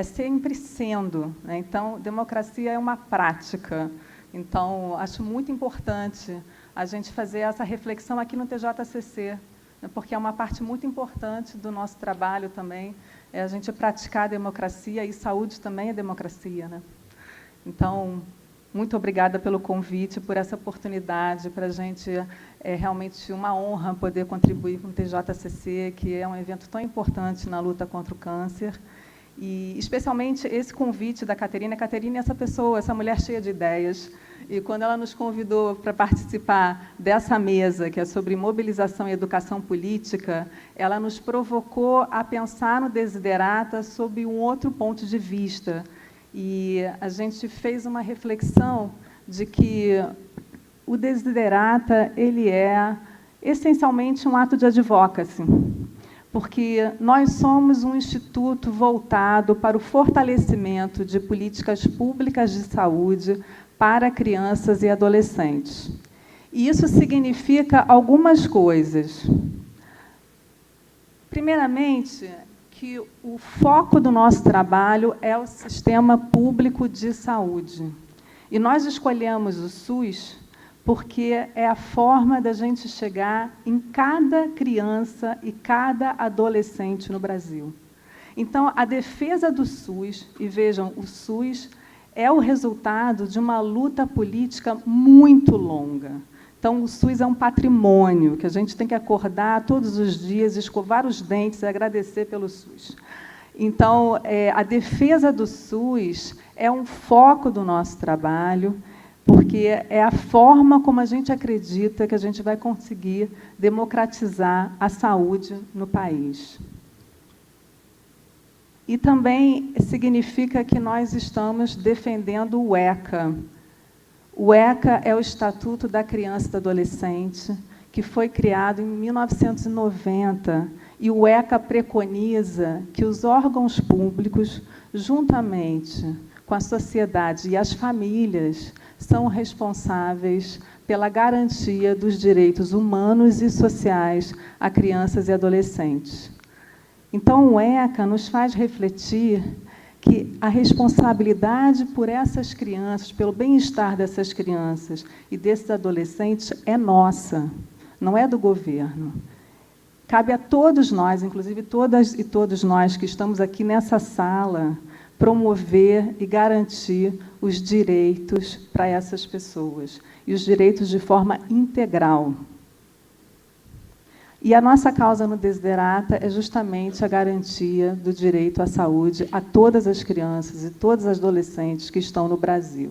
sempre sendo, né? Então, democracia é uma prática. Então, acho muito importante a gente fazer essa reflexão aqui no TJCC, né? Porque é uma parte muito importante do nosso trabalho também, é a gente praticar a democracia, e saúde também é democracia, né? Então, muito obrigada pelo convite, por essa oportunidade. Para a gente é realmente uma honra poder contribuir com o TJCC, que é um evento tão importante na luta contra o câncer. E, especialmente, esse convite da Caterina. A Caterina é essa pessoa, essa mulher cheia de ideias. E, quando ela nos convidou para participar dessa mesa, que é sobre mobilização e educação política, ela nos provocou a pensar no Desiderata sob um outro ponto de vista. E a gente fez uma reflexão de que o Desiderata ele é essencialmente um ato de advocacy, porque nós somos um instituto voltado para o fortalecimento de políticas públicas de saúde para crianças e adolescentes. E isso significa algumas coisas. Primeiramente, que o foco do nosso trabalho é o sistema público de saúde. E nós escolhemos o SUS porque é a forma da gente chegar em cada criança e cada adolescente no Brasil. Então, a defesa do SUS, e vejam, o SUS é o resultado de uma luta política muito longa. Então, o SUS é um patrimônio que a gente tem que acordar todos os dias, escovar os dentes e agradecer pelo SUS. Então, a defesa do SUS é um foco do nosso trabalho, porque é a forma como a gente acredita que a gente vai conseguir democratizar a saúde no país. E também significa que nós estamos defendendo o ECA. O ECA é o Estatuto da Criança e do Adolescente, que foi criado em 1990, e o ECA preconiza que os órgãos públicos, juntamente com a sociedade e as famílias, são responsáveis pela garantia dos direitos humanos e sociais a crianças e adolescentes. Então, o ECA nos faz refletir que a responsabilidade por essas crianças, pelo bem-estar dessas crianças e desses adolescentes, é nossa, não é do governo. Cabe a todos nós, inclusive todas e todos nós que estamos aqui nessa sala, promover e garantir os direitos para essas pessoas, e os direitos de forma integral. E a nossa causa no Desiderata é justamente a garantia do direito à saúde a todas as crianças e todos os adolescentes que estão no Brasil.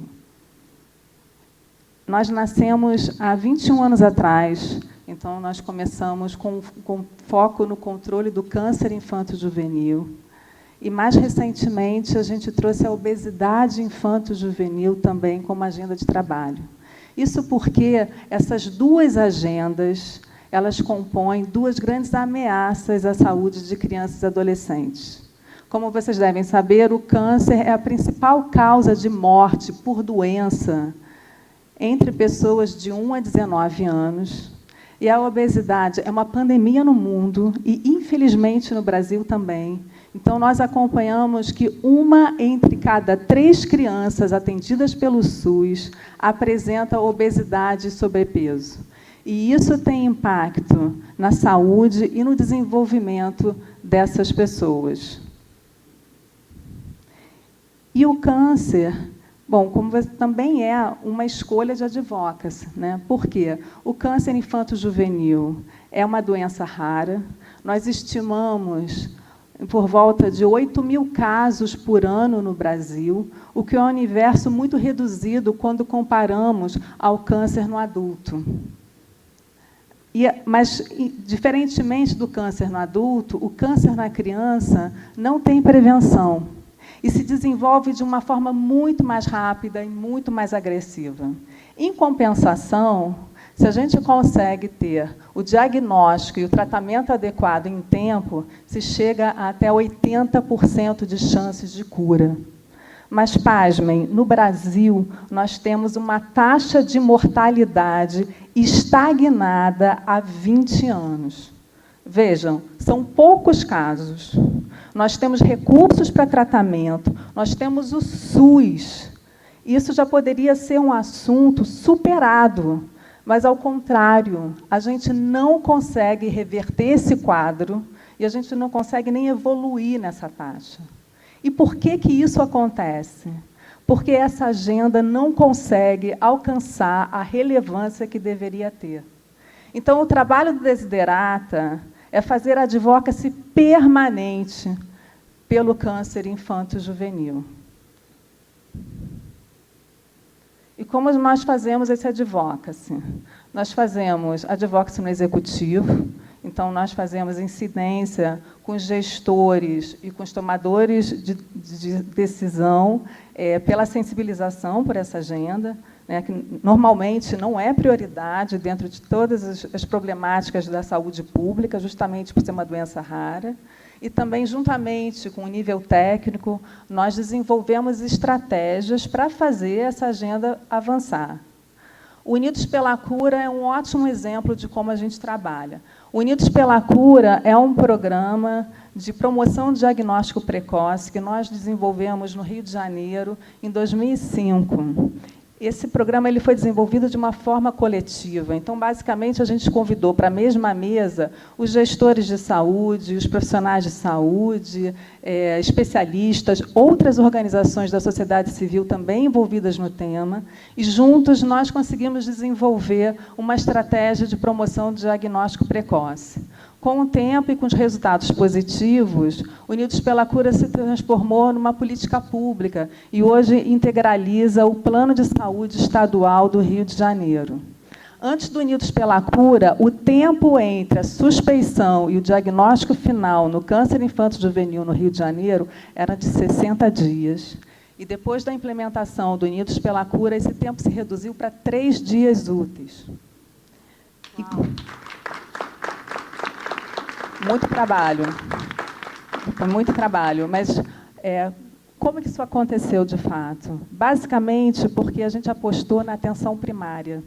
Nós nascemos há 21 anos atrás, então nós começamos com foco no controle do câncer infanto-juvenil. E, mais recentemente, a gente trouxe a obesidade infanto-juvenil também como agenda de trabalho. Isso porque essas duas agendas, elas compõem duas grandes ameaças à saúde de crianças e adolescentes. Como vocês devem saber, o câncer é a principal causa de morte por doença entre pessoas de 1 a 19 anos. E a obesidade é uma pandemia no mundo e, infelizmente, no Brasil também. Então, nós acompanhamos que 1 entre cada 3 crianças atendidas pelo SUS apresenta obesidade e sobrepeso. E isso tem impacto na saúde e no desenvolvimento dessas pessoas. E o câncer, bom, como também é uma escolha de advocacy, né? Por quê? O câncer infanto-juvenil é uma doença rara. Nós estimamos por volta de 8.000 casos por ano no Brasil, o que é um universo muito reduzido quando comparamos ao câncer no adulto. Mas, diferentemente do câncer no adulto, o câncer na criança não tem prevenção e se desenvolve de uma forma muito mais rápida e muito mais agressiva. Em compensação, se a gente consegue ter o diagnóstico e o tratamento adequado em tempo, se chega a até 80% de chances de cura. Mas, pasmem, no Brasil, nós temos uma taxa de mortalidade estagnada há 20 anos. Vejam, são poucos casos. Nós temos recursos para tratamento, nós temos o SUS. Isso já poderia ser um assunto superado, mas, ao contrário, a gente não consegue reverter esse quadro e a gente não consegue nem evoluir nessa taxa. E por que isso acontece? Porque essa agenda não consegue alcançar a relevância que deveria ter. Então, o trabalho do Desiderata é fazer a advocacy permanente pelo câncer infanto-juvenil. E como nós fazemos esse advocacy? Nós fazemos advocacy no executivo. Então, nós fazemos incidência com os gestores e com os tomadores de decisão pela sensibilização por essa agenda, né, que normalmente não é prioridade dentro de todas as problemáticas da saúde pública, justamente por ser uma doença rara. E também, juntamente com o nível técnico, nós desenvolvemos estratégias para fazer essa agenda avançar. O Unidos pela Cura é um ótimo exemplo de como a gente trabalha. O Unidos pela Cura é um programa de promoção de diagnóstico precoce que nós desenvolvemos no Rio de Janeiro em 2005. Esse programa ele foi desenvolvido de uma forma coletiva. Então, basicamente, a gente convidou para a mesma mesa os gestores de saúde, os profissionais de saúde, especialistas, outras organizações da sociedade civil também envolvidas no tema, e, juntos, nós conseguimos desenvolver uma estratégia de promoção do diagnóstico precoce. Com o tempo e com os resultados positivos, Unidos pela Cura se transformou numa política pública e hoje integraliza o Plano de Saúde Estadual do Rio de Janeiro. Antes do Unidos pela Cura, o tempo entre a suspeição e o diagnóstico final no câncer infanto-juvenil no Rio de Janeiro era de 60 dias. E, depois da implementação do Unidos pela Cura, esse tempo se reduziu para 3 dias úteis. Muito trabalho. Foi muito trabalho. Mas como que isso aconteceu, de fato? Basicamente, porque a gente apostou na atenção primária.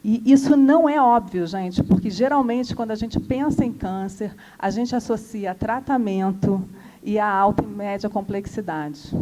E isso não é óbvio, gente, porque, geralmente, quando a gente pensa em câncer, a gente associa tratamento e a alta e média complexidade.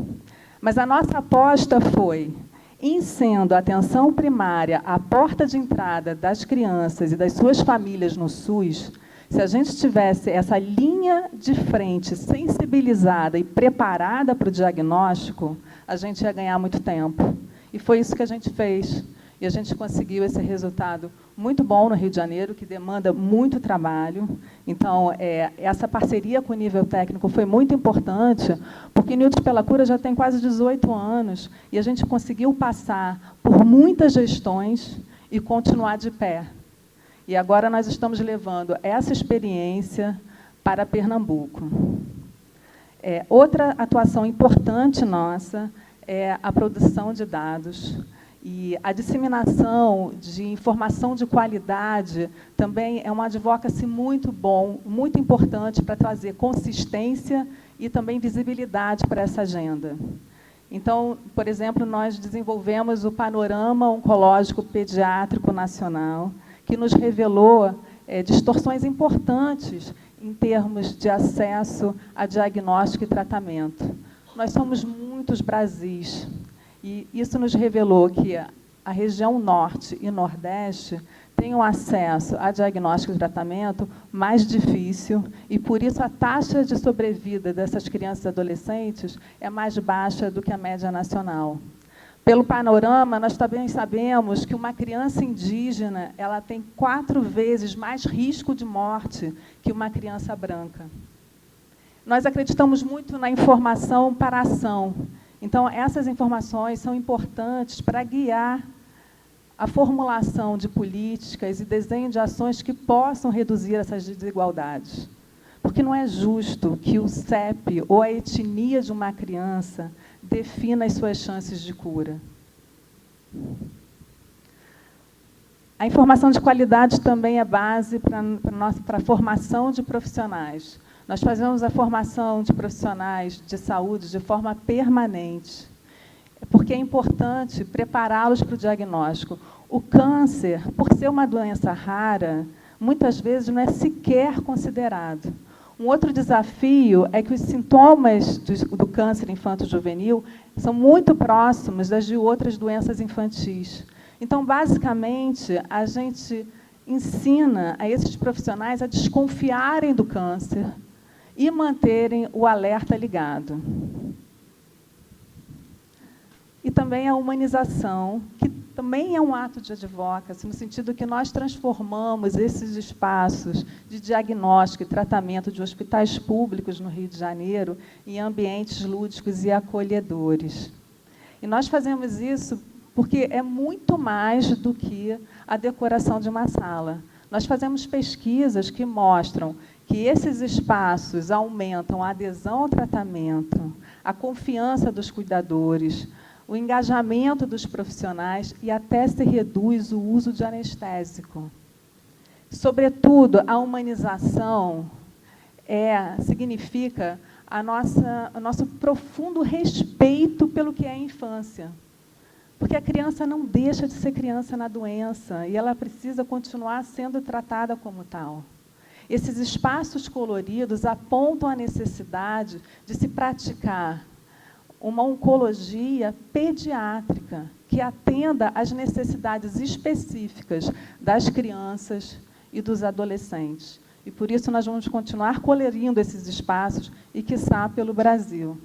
Mas a nossa aposta foi, em sendo a atenção primária a porta de entrada das crianças e das suas famílias no SUS, se a gente tivesse essa linha de frente sensibilizada e preparada para o diagnóstico, a gente ia ganhar muito tempo. E foi isso que a gente fez. E a gente conseguiu esse resultado muito bom no Rio de Janeiro, que demanda muito trabalho. Então, essa parceria com o nível técnico foi muito importante, porque o Unidos pela Cura já tem quase 18 anos, e a gente conseguiu passar por muitas gestões e continuar de pé. E agora nós estamos levando essa experiência para Pernambuco. Outra atuação importante nossa é a produção de dados. E a disseminação de informação de qualidade também é um advocacy muito bom, muito importante para trazer consistência e também visibilidade para essa agenda. Então, por exemplo, nós desenvolvemos o Panorama Oncológico Pediátrico Nacional, que nos revelou distorções importantes em termos de acesso a diagnóstico e tratamento. Nós somos muitos Brasis, e isso nos revelou que a região Norte e Nordeste têm um acesso a diagnóstico e tratamento mais difícil, e, por isso, a taxa de sobrevida dessas crianças e adolescentes é mais baixa do que a média nacional. Pelo Panorama, nós também sabemos que uma criança indígena ela tem 4 vezes mais risco de morte que uma criança branca. Nós acreditamos muito na informação para a ação. Então, essas informações são importantes para guiar a formulação de políticas e desenho de ações que possam reduzir essas desigualdades. Porque não é justo que o CEP ou a etnia de uma criança defina as suas chances de cura. A informação de qualidade também é base para a formação de profissionais. Nós fazemos a formação de profissionais de saúde de forma permanente, porque é importante prepará-los para o diagnóstico. O câncer, por ser uma doença rara, muitas vezes não é sequer considerado. Um outro desafio é que os sintomas do câncer infanto-juvenil são muito próximos das de outras doenças infantis. Então, basicamente, a gente ensina a esses profissionais a desconfiarem do câncer e manterem o alerta ligado. E também a humanização, que também é um ato de advocacy, no sentido que nós transformamos esses espaços de diagnóstico e tratamento de hospitais públicos no Rio de Janeiro em ambientes lúdicos e acolhedores. E nós fazemos isso porque é muito mais do que a decoração de uma sala. Nós fazemos pesquisas que mostram que esses espaços aumentam a adesão ao tratamento, a confiança dos cuidadores, o engajamento dos profissionais e até se reduz o uso de anestésico. Sobretudo, a humanização significa o nosso profundo respeito pelo que é a infância. Porque a criança não deixa de ser criança na doença e ela precisa continuar sendo tratada como tal. Esses espaços coloridos apontam a necessidade de se praticar uma oncologia pediátrica que atenda às necessidades específicas das crianças e dos adolescentes. E, por isso, nós vamos continuar colorindo esses espaços e, quiçá, pelo Brasil.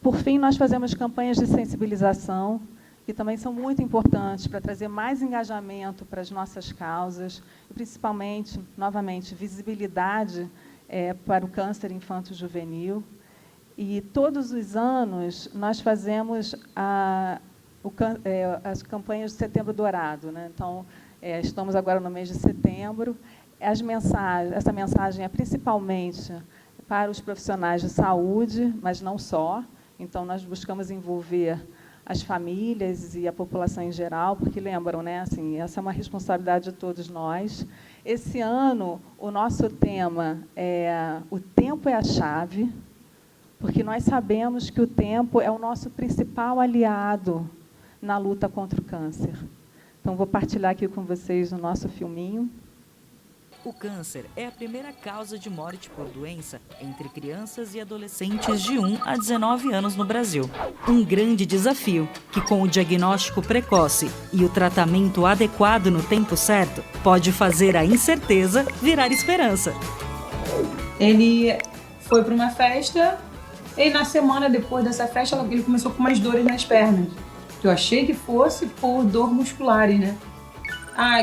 Por fim, nós fazemos campanhas de sensibilização, que também são muito importantes para trazer mais engajamento para as nossas causas, e, principalmente, novamente, visibilidade para o câncer infanto-juvenil. E, todos os anos, nós fazemos as campanhas de Setembro Dourado, né? Então, estamos agora no mês de setembro. Essa mensagem é principalmente para os profissionais de saúde, mas não só. Então, nós buscamos envolver as famílias e a população em geral, porque lembram, né? Assim, essa é uma responsabilidade de todos nós. Esse ano, o nosso tema é "O tempo é a chave", porque nós sabemos que o tempo é o nosso principal aliado na luta contra o câncer. Então, vou partilhar aqui com vocês o nosso filminho. O câncer é a primeira causa de morte por doença entre crianças e adolescentes de 1 a 19 anos no Brasil. Um grande desafio que, com o diagnóstico precoce e o tratamento adequado no tempo certo, pode fazer a incerteza virar esperança. Ele foi para uma festa e, na semana depois dessa festa, ele começou com umas dores nas pernas. Eu achei que fosse por dor muscular, né?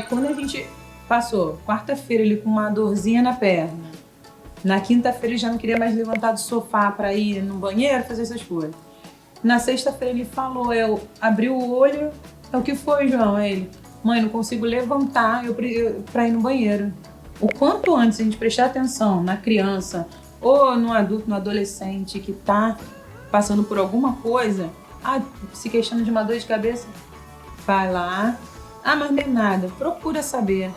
Quando a gente passou quarta-feira ele com uma dorzinha na perna. Na quinta-feira ele já não queria mais levantar do sofá para ir no banheiro, fazer essas coisas. Na sexta-feira ele falou, eu abri o olho, o que foi, João? Ele, mãe, não consigo levantar para ir no banheiro. O quanto antes a gente prestar atenção na criança ou no adulto, no adolescente que está passando por alguma coisa, se queixando de uma dor de cabeça, vai lá. Mas não é nada, procura saber.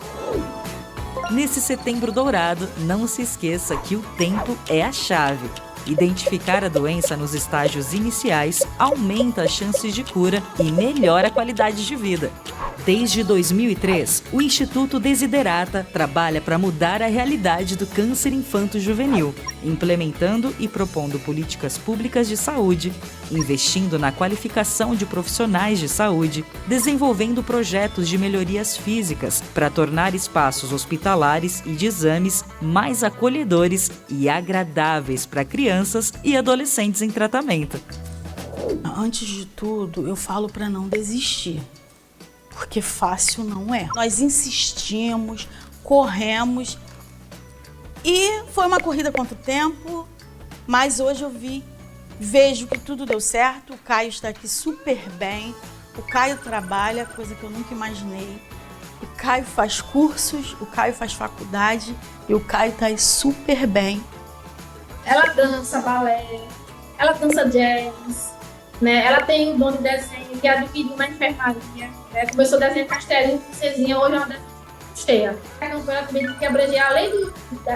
Nesse Setembro Dourado, não se esqueça que o tempo é a chave. Identificar a doença nos estágios iniciais aumenta as chances de cura e melhora a qualidade de vida. Desde 2003, o Instituto Desiderata trabalha para mudar a realidade do câncer infanto-juvenil, implementando e propondo políticas públicas de saúde, investindo na qualificação de profissionais de saúde, desenvolvendo projetos de melhorias físicas para tornar espaços hospitalares e de exames mais acolhedores e agradáveis para crianças e adolescentes em tratamento. Antes de tudo, eu falo para não desistir, porque fácil não é. Nós insistimos, corremos e foi uma corrida contra o tempo, mas hoje eu vejo que tudo deu certo, o Caio está aqui super bem, O Caio trabalha, coisa que eu nunca imaginei. O Caio faz cursos, o Caio faz faculdade e o Caio tá aí super bem. Ela dança balé, ela dança jazz, né? Ela tem um dom de desenho que adquiriu na enfermaria, né? Começou a desenhar castelinho, princesinha, hoje é uma desenho cheia. A campanha também tem que abranger, além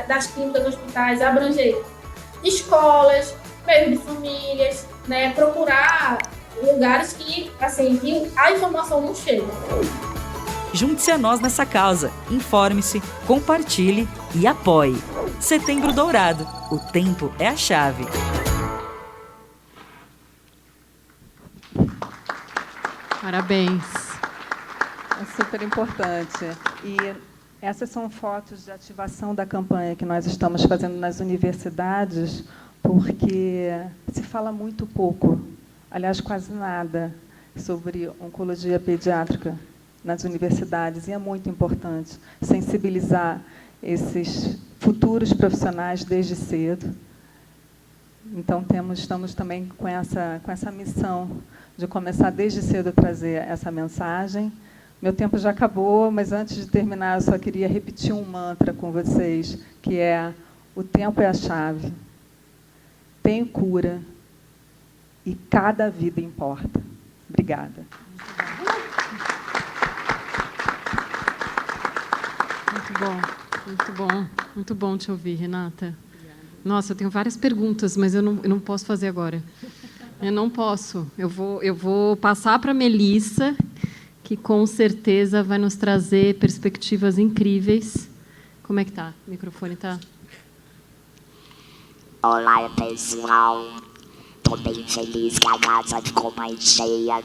das clínicas, hospitais, abranger escolas, meios de famílias, né? Procurar lugares que, assim, que a informação não chega. Junte-se a nós nessa causa. Informe-se, compartilhe e apoie. Setembro Dourado. O tempo é a chave. Parabéns. É super importante. E essas são fotos de ativação da campanha que nós estamos fazendo nas universidades, porque se fala muito pouco, aliás, quase nada, sobre oncologia pediátrica nas universidades, e é muito importante sensibilizar esses futuros profissionais desde cedo. Então, estamos também com essa missão de começar desde cedo a trazer essa mensagem. Meu tempo já acabou, mas antes de terminar, eu só queria repetir um mantra com vocês, que é: o tempo é a chave, tem cura e cada vida importa. Obrigada. Muito bom te ouvir, Renata. Nossa, eu tenho várias perguntas, mas eu não posso fazer agora. Eu não posso. Eu vou passar para a Melissa, que com certeza vai nos trazer perspectivas incríveis. Como é que tá? O microfone tá? Olá, pessoal. Tô bem feliz que a casa ficou mais cheia.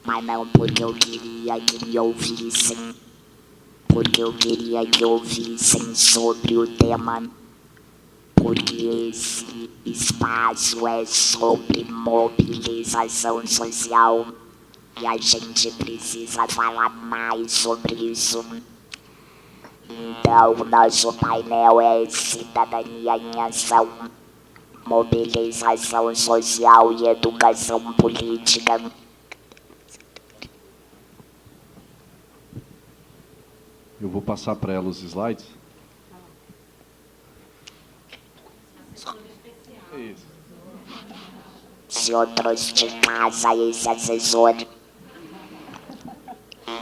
Mas não porque eu queria que me ouvissem. Porque eu queria que ouvissem sobre o tema. Porque esse espaço é sobre mobilização social. E a gente precisa falar mais sobre isso. Então, nosso painel é Cidadania em Ação, Mobilização Social e Educação Política. Eu vou passar para ela os slides. Isso. Se outros de casa esse assessor.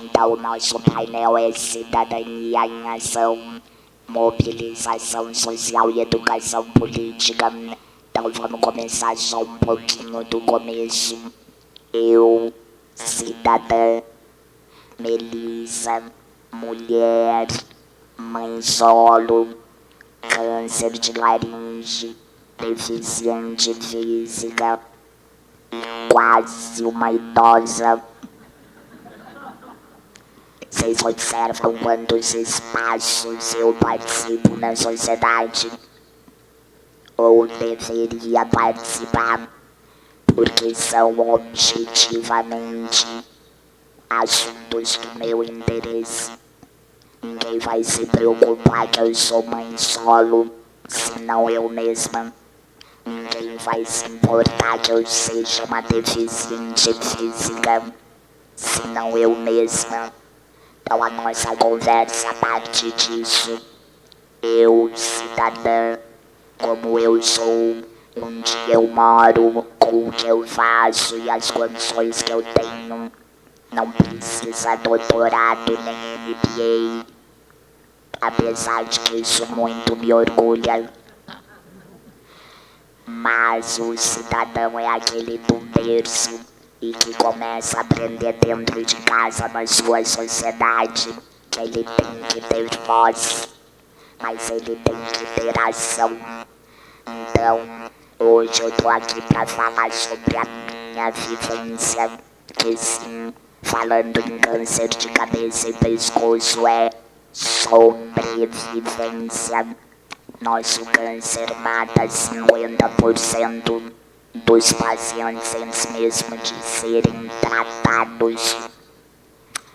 Então, nosso painel é Cidadania em Ação, Mobilização Social e Educação Política. Então, vamos começar só um pouquinho do começo. Eu, cidadã, Melissa, mulher, mãe solo, câncer de laringe, deficiente física, quase uma idosa. Vocês observam quantos espaços eu participo na sociedade? Ou deveria participar, porque são objetivamente assuntos do meu interesse. Ninguém vai se preocupar que eu sou mãe solo, senão eu mesma. Ninguém vai se importar que eu seja uma deficiente física, senão eu mesma. Então a nossa conversa parte disso. Eu, cidadã, como eu sou, onde eu moro, com o que eu faço e as condições que eu tenho. Não precisa doutorado nem MBA, apesar de que isso muito me orgulha. Mas o cidadão é aquele do berço e que começa a aprender dentro de casa, na sua sociedade, que ele tem que ter voz, mas ele tem que ter ação. Então, hoje eu tô aqui para falar sobre a minha vivência, que sim, falando em câncer de cabeça e pescoço, é sobrevivência. Nosso câncer mata 50% dos pacientes antes mesmo de serem tratados.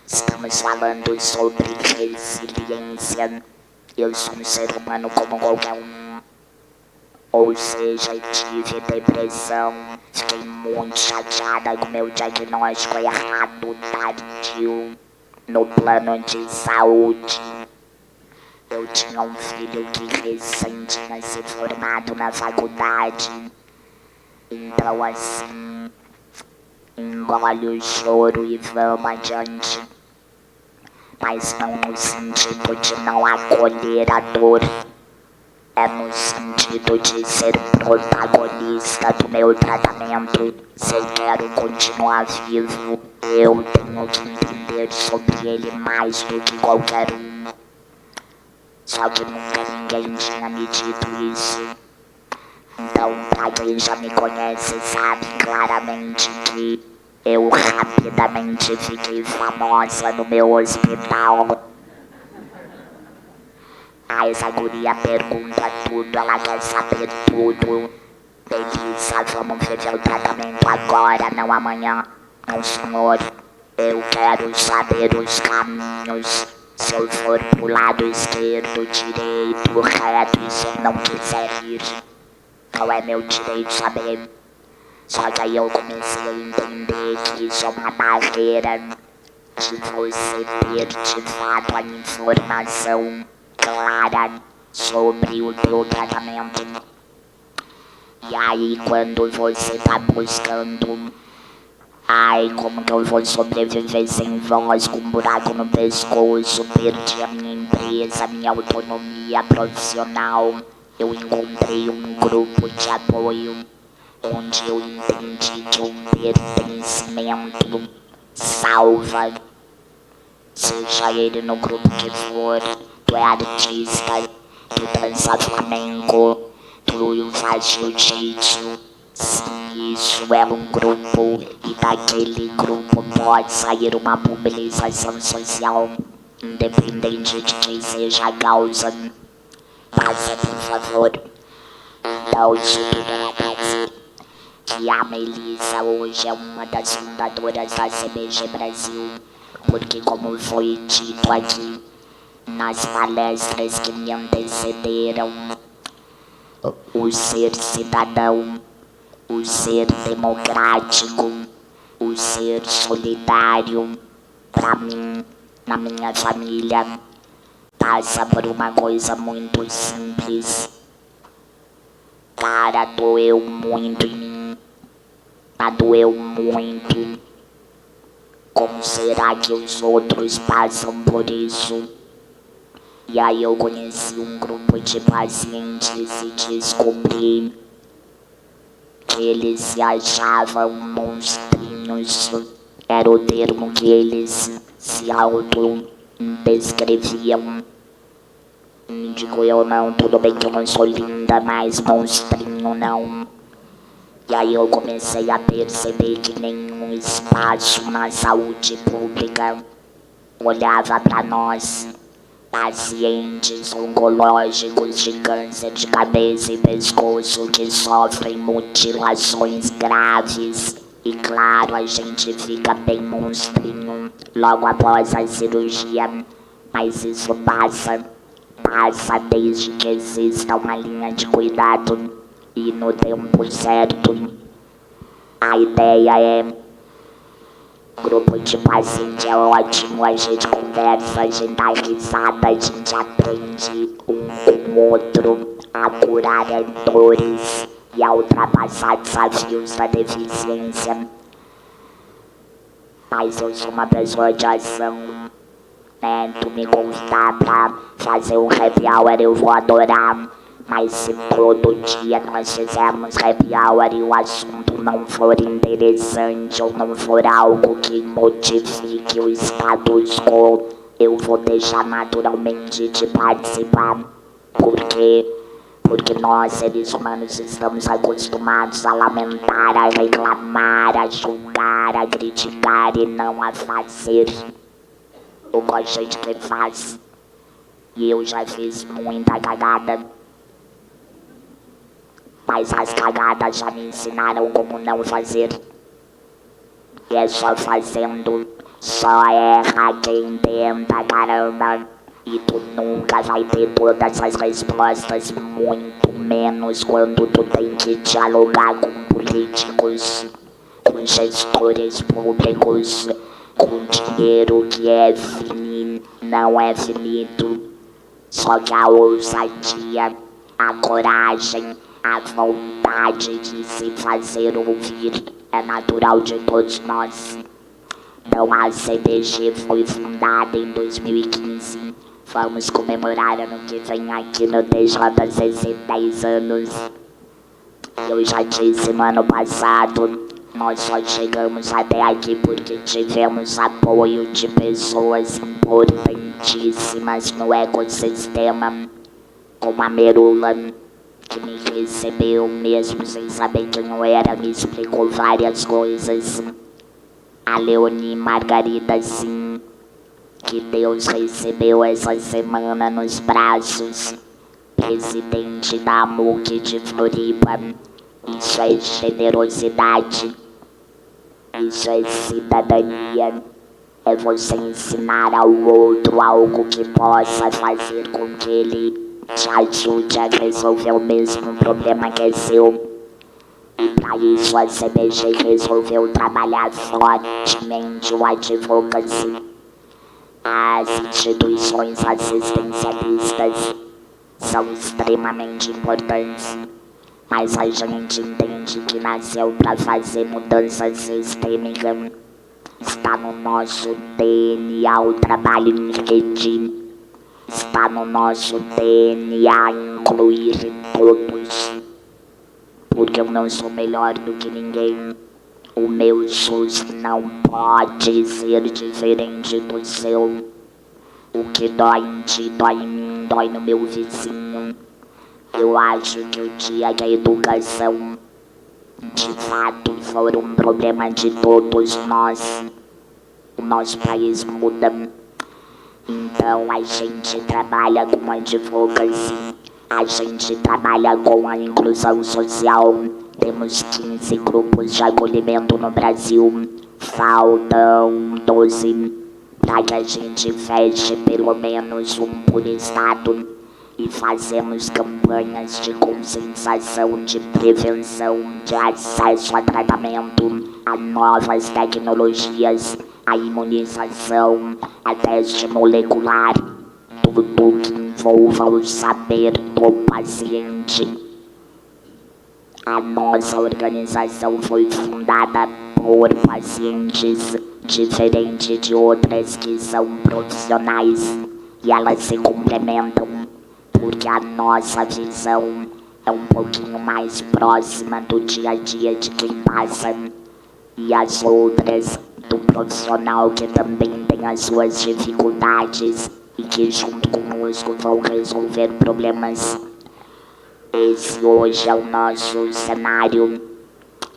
Estamos falando sobre resiliência. Eu sou um ser humano como qualquer um. Ou seja, tive depressão. Fiquei muito chateada com meu diagnóstico errado, tardio, no plano de saúde. Eu tinha um filho que recém tinha se formado na faculdade. Então assim, engole o choro e vamos adiante. Mas não no sentido de não acolher a dor. É no sentido de ser protagonista do meu tratamento. Se eu quero continuar vivo, eu tenho que entender sobre ele mais do que qualquer um. Só que nunca ninguém tinha me dito isso. Então, pra quem já me conhece sabe claramente que eu rapidamente fiquei famosa no meu hospital. Essa guria pergunta tudo, ela quer saber tudo. Delícia, vamos rever o tratamento agora, não amanhã. Não, senhor, eu quero saber os caminhos. Se eu for pro lado esquerdo, direito, reto, e se eu não quiser ir, qual é meu direito saber? Só que aí eu comecei a entender que isso é uma barreira de você ter de fato a informação clara sobre o teu tratamento. E aí quando você tá buscando, ai, como que eu vou sobreviver sem voz, com um buraco no pescoço, perdi a minha empresa, minha autonomia profissional, eu encontrei um grupo de apoio onde eu entendi que o pertencimento salva, seja ele no grupo que for. Tu é artista, tu dança flamenco, tu faz jiu-jitsu. Se isso é um grupo e daquele grupo pode sair uma mobilização social, independente de quem seja a causa, faça por favor. Então isso tudo ela quer dizer que a Melissa hoje é uma das fundadoras da CBG Brasil, porque como foi dito aqui nas palestras que me antecederam, o ser cidadão, o ser democrático, o ser solidário, pra mim, na minha família, passa por uma coisa muito simples. Cara, doeu muito em mim, doeu muito. Como será que os outros passam por isso? E aí eu conheci um grupo de pacientes e descobri que eles se achavam monstrinhos. Era o termo que eles se auto-descreviam. Digo eu, não, tudo bem que eu não sou linda, mas monstrinho não. E aí eu comecei a perceber que nenhum espaço na saúde pública olhava para nós, pacientes oncológicos de câncer de cabeça e pescoço que sofrem mutilações graves. E claro, a gente fica bem monstrinho logo após a cirurgia, mas isso passa desde que exista uma linha de cuidado e no tempo certo. A ideia é, grupo de paciente é ótimo, a gente conversa, a gente dá risada, a gente aprende um com o outro a curar dores e a ultrapassar desafios da deficiência. Mas eu sou uma pessoa de ação, né? Tu me convidar pra fazer um happy hour, eu vou adorar. Mas se todo dia nós fizermos happy hour e o assunto não for interessante ou não for algo que modifique o status quo, eu vou deixar naturalmente de participar. Porque nós, seres humanos, estamos acostumados a lamentar, a reclamar, a julgar, a criticar e não a fazer. Eu gosto de que faz. E eu já fiz muita cagada. Mas as cagadas já me ensinaram como não fazer. E é só fazendo, só erra quem tenta, caramba. E tu nunca vai ter todas as respostas, muito menos quando tu tem que dialogar com políticos, com gestores públicos, com dinheiro que é finito, não é finito. Só que a ousadia, a coragem, a vontade de se fazer ouvir é natural de todos nós. Então a CBG foi fundada em 2015. Vamos comemorar ano que vem aqui no TJCC 10 anos. Eu já disse no ano passado, nós só chegamos até aqui porque tivemos apoio de pessoas importantíssimas no ecossistema, como a Merula, que me recebeu mesmo sem saber quem eu era, me explicou várias coisas. A Leonie Margarida, sim, que Deus recebeu essa semana nos braços, presidente da MUC de Floripa. Isso é generosidade, isso é cidadania, é você ensinar ao outro algo que possa fazer com que ele te ajude a resolver o mesmo problema que é seu. E para isso a CBG resolveu trabalhar fortemente o advocacy. As instituições assistencialistas são extremamente importantes, mas a gente entende que nasceu para fazer mudança sistêmica. Está no nosso DNA o trabalho em rede. Está no nosso DNA incluir todos. Porque eu não sou melhor do que ninguém. O meu SUS não pode ser diferente do seu. O que dói em ti, dói em mim, dói no meu vizinho. Eu acho que o dia que a educação de fato for um problema de todos nós, o nosso país muda. Então a gente trabalha com advocacy, a gente trabalha com a inclusão social. Temos 15 grupos de acolhimento no Brasil, faltam 12 para que a gente feche pelo menos um por estado. E fazemos campanhas de conscientização, de prevenção, de acesso a tratamento, a novas tecnologias, a imunização, a teste molecular, tudo que envolva o saber do paciente. A nossa organização foi fundada por pacientes, diferente de outras que são profissionais, e elas se complementam, porque a nossa visão é um pouquinho mais próxima do dia a dia de quem passa, e as outras do profissional que também tem as suas dificuldades e que junto conosco vão resolver problemas. Esse hoje é o nosso cenário.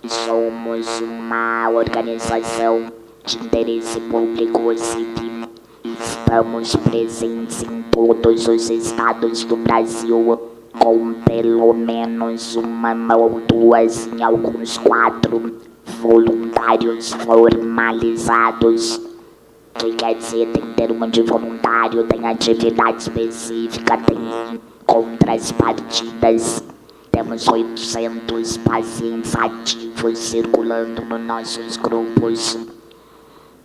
Somos uma organização de interesse público OCIP. Estamos presentes em todos os estados do Brasil, com pelo menos uma ou duas, em alguns 4, voluntários formalizados. O que quer dizer, tem termo de voluntário, tem atividade específica, tem contrapartidas. Temos 800 pacientes ativos circulando nos nossos grupos.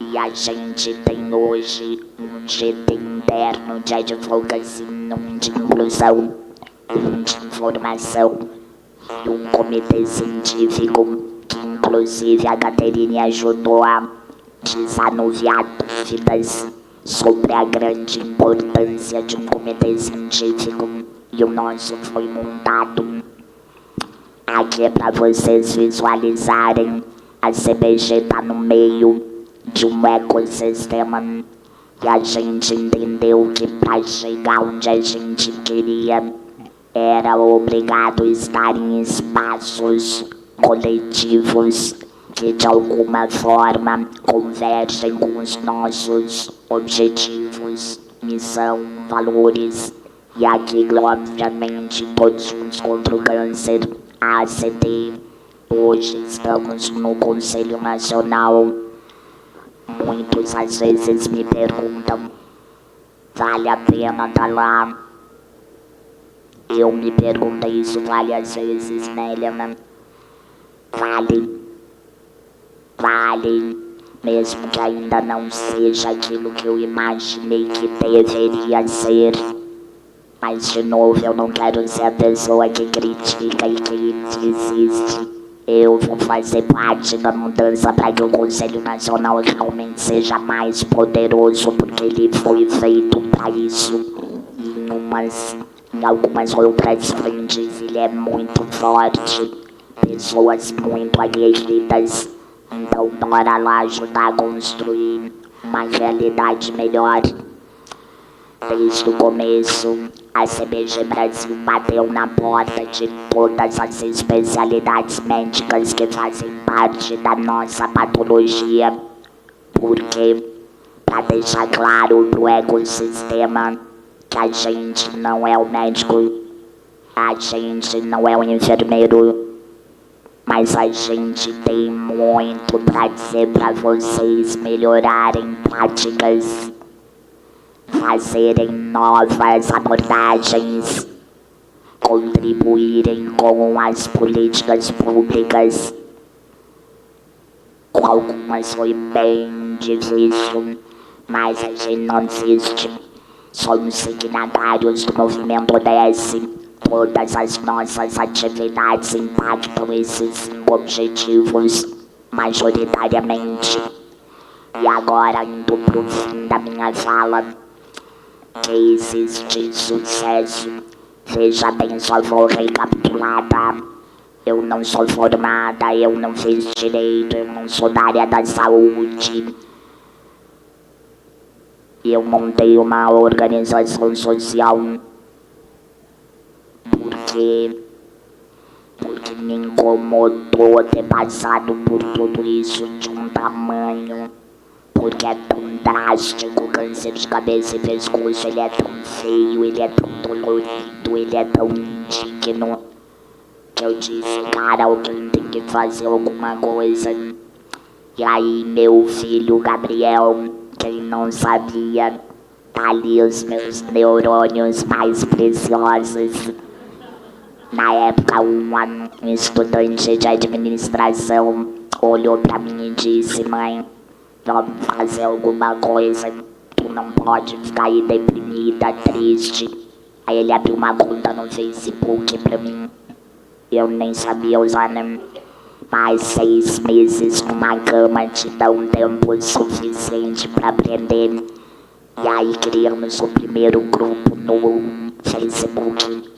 E a gente tem hoje um GT interno de advocacy, um de inclusão, um de informação e um comitê científico que inclusive a Caterine ajudou a desanuviar dúvidas sobre a grande importância de um comitê científico, e o nosso foi montado. Aqui é para vocês visualizarem, a CBG está no meio de um ecossistema, e a gente entendeu que para chegar onde a gente queria era obrigado a estar em espaços coletivos que de alguma forma convergem com os nossos objetivos, missão, valores. E aqui, obviamente, todos juntos contra o câncer, a ACT. Hoje estamos no Conselho Nacional. Muitos às vezes me perguntam, vale a pena tá lá. Eu me perguntei isso várias vezes, né, Helena? Vale, mesmo que ainda não seja aquilo que eu imaginei que deveria ser. Mas, de novo, eu não quero ser a pessoa que critica e que desiste. Eu vou fazer parte da mudança para que o Conselho Nacional realmente seja mais poderoso, porque ele foi feito para isso. Em algumas outras frentes ele é muito forte, pessoas muito aguerridas. Então bora lá ajudar a construir uma realidade melhor. Desde o começo, a CBG Brasil bateu na porta de todas as especialidades médicas que fazem parte da nossa patologia. Porque, para deixar claro pro ecossistema que a gente não é o médico, a gente não é o enfermeiro, mas a gente tem muito para dizer para vocês melhorarem práticas, fazerem novas abordagens, contribuírem com as políticas públicas. Com algumas foi bem difícil, mas a gente não desiste. Somos signatários do movimento ODS. Todas as nossas atividades impactam esses 5 objetivos, majoritariamente. E agora, indo pro fim da minha fala, cases de sucesso. Veja bem, só vou recapitular, tá? Eu não sou formada, eu não fiz direito, eu não sou da área da saúde. Eu montei uma organização social porque me incomodou ter passado por tudo isso de um tamanho. Porque é tão drástico, o câncer de cabeça e pescoço, ele é tão feio, ele é tão dolorido, ele é tão indigno, que eu disse, cara, alguém tem que fazer alguma coisa. E aí meu filho Gabriel, quem não sabia, tá ali os meus neurônios mais preciosos. Na época, um estudante de administração olhou pra mim e disse, mãe, vamos fazer alguma coisa, tu não pode ficar aí deprimida, triste. Aí ele abriu uma conta no Facebook pra mim, eu nem sabia usar, né? Mais 6 meses numa cama te dá um tempo suficiente pra aprender. E aí criamos o primeiro grupo no Facebook.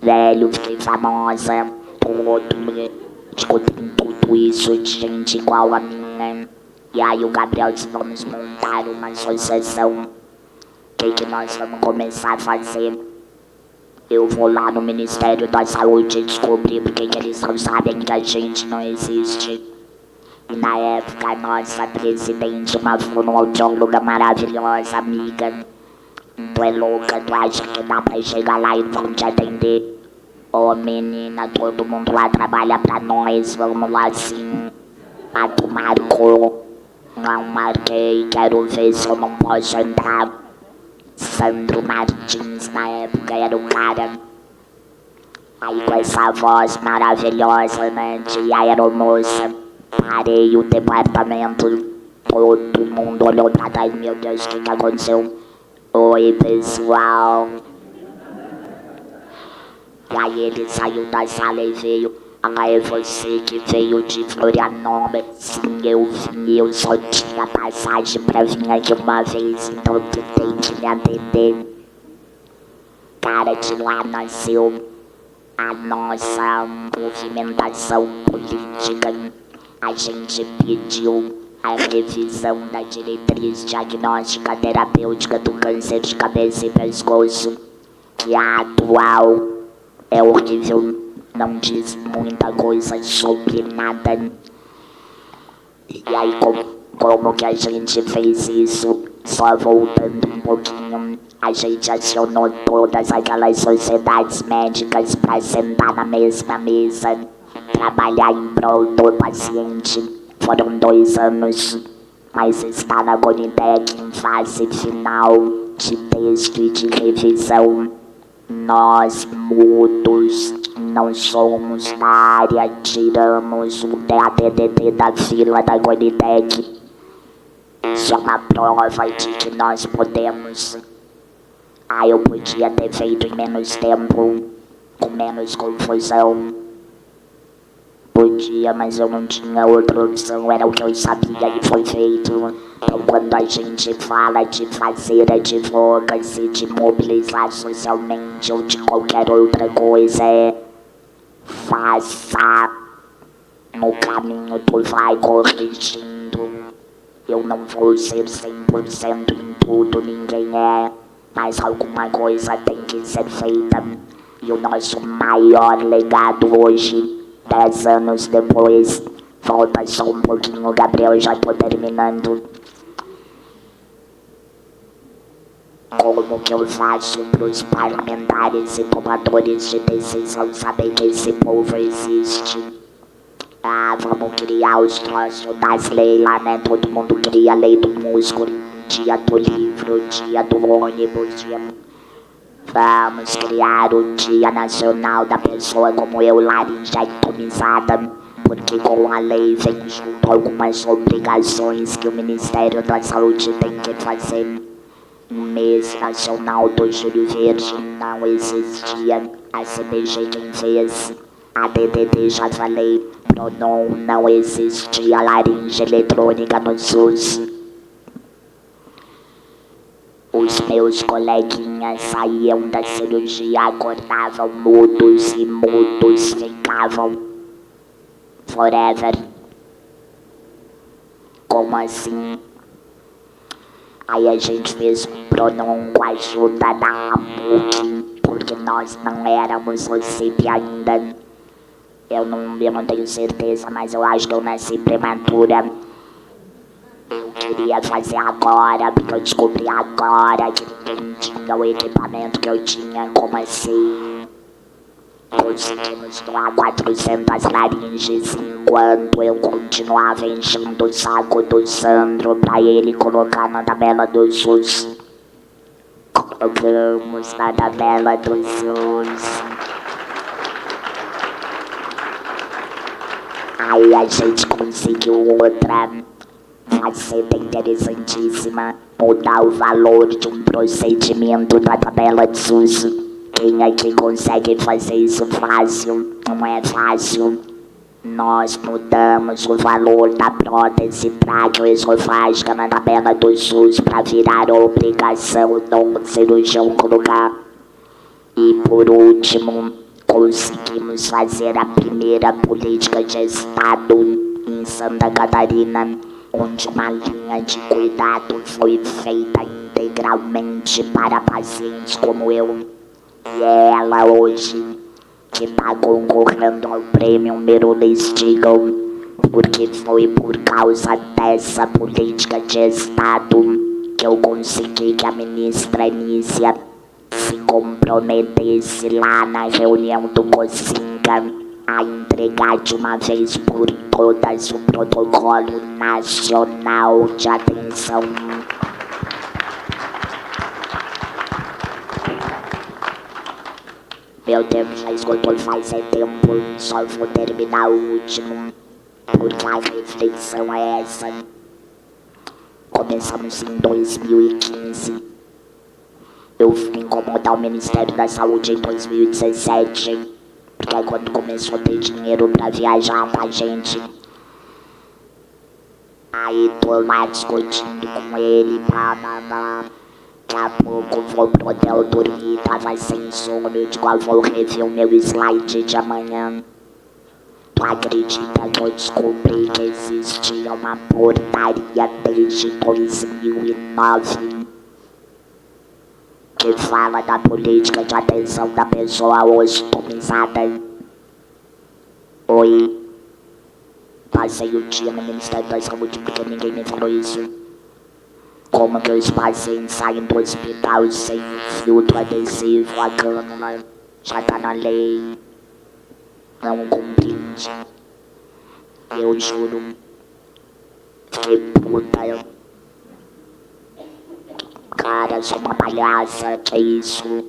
Velho, fiquei famosa, todo mundo discutindo tudo isso de gente igual a mim. E aí o Gabriel disse, vamos montar uma associação. O que nós vamos começar a fazer? Eu vou lá no Ministério da Saúde descobrir porque que eles não sabem que a gente não existe. E na época a nossa presidente, uma fonoaudióloga maravilhosa, amiga, tu é louca, tu acha que dá pra chegar lá e vão te atender? Ô menina, todo mundo lá trabalha pra nós, vamos lá sim. Ah, tu marcou? Não marquei, quero ver se eu não posso entrar. Sandro Martins, na época, era o cara. Aí com essa voz maravilhosa, né, de aeromoça, parei o departamento, todo mundo olhou pra trás, meu Deus, o que aconteceu? Oi, pessoal. E aí ele saiu da sala e veio, ah, é você que veio de Florianópolis? Sim, eu vim, eu só tinha passagem pra vir aqui uma vez, então tu tem que me atender. Cara, de lá nasceu a nossa movimentação política. A gente pediu a revisão da diretriz diagnóstica terapêutica do câncer de cabeça e pescoço, que a atual é horrível, não diz muita coisa sobre nada. E aí como que a gente fez isso? Só voltando um pouquinho, a gente acionou todas aquelas sociedades médicas para sentar na mesma mesa, trabalhar em prol do paciente. Foram 2 anos, mas está na Conitec em fase final. de texto e de revisão. Nós, mudos, não somos da área, tiramos o TATTT da fila da Gonitec. Isso é uma prova de que nós podemos. Eu podia ter feito em menos tempo, com menos confusão. Podia, mas eu não tinha outra opção, era o que eu sabia e foi feito. Então quando a gente fala de fazer advocacy, de mobilizar socialmente ou de qualquer outra coisa, faça. No caminho tu vai corrigindo. Eu não vou ser 100% em tudo, ninguém é. Mas alguma coisa tem que ser feita. E o nosso maior legado hoje, 10 anos depois, volta só um pouquinho, Gabriel, já tô terminando. Como que eu faço pros parlamentares e tomadores de decisão saber que esse povo existe? Vamos criar os troços das leis lá, né? Todo mundo cria a lei do músculo, dia do livro, dia do ônibus, dia... Vamos criar o Dia Nacional da Pessoa como eu, laringectomizada, porque com a lei vem junto algumas obrigações que o Ministério da Saúde tem que fazer. O mês nacional do Júlio Verde não existia, a CBG quem fez, a DDD já falei, Pronon não existia, laringe eletrônica no SUS. Os meus coleguinhas saíam da cirurgia, acordavam mudos e mudos ficavam forever. Como assim? Aí a gente fez um Pronon com a ajuda da AMUC, porque nós não éramos OCP ainda. Eu não tenho certeza, mas eu acho que eu nasci prematura. Eu queria fazer agora, porque eu descobri agora que ninguém tinha o equipamento que eu tinha. Como assim? Conseguimos doar 400 laringes enquanto eu continuava enchendo o saco do Sandro pra ele colocar na tabela do SUS. Colocamos na tabela do SUS. Aí a gente conseguiu outra faceta interessantíssima, mudar o valor de um procedimento da tabela de SUS. Quem aqui consegue fazer isso fácil? Não é fácil. Nós mudamos o valor da prótese traqueoesofágica na tabela do SUS para virar obrigação do cirurgião colocar. E por último, conseguimos fazer a primeira política de Estado em Santa Catarina, onde uma linha de cuidado foi feita integralmente para pacientes como eu. E é ela hoje que está concorrendo ao prêmio Merula Stigl, porque foi por causa dessa política de Estado que eu consegui que a ministra Anícia se comprometesse lá na reunião do COSINCA a entregar de uma vez por todas o Protocolo Nacional de Atenção. Meu tempo já esgotou faz tempo, só vou terminar o último, porque a reflexão é essa. Começamos em 2015. Eu fui incomodar o Ministério da Saúde em 2017, porque é quando começou a ter dinheiro pra viajar com a gente. Aí tô lá discutindo com ele, daqui a pouco vou pro hotel dormir, tava sem sono, eu digo, vou rever o meu slide de amanhã. Tu acredita que eu descobri que existia uma portaria desde 2009 que fala da política de atenção da pessoa ostomizada? Oi. Passei o dia no Ministério da Saúde porque ninguém me falou isso. Como que os pacientes saem do hospital sem filtro adesivo, a cânula já tá na lei, não compreende. Eu juro, fiquei puta. cara, sou uma palhaça, que isso?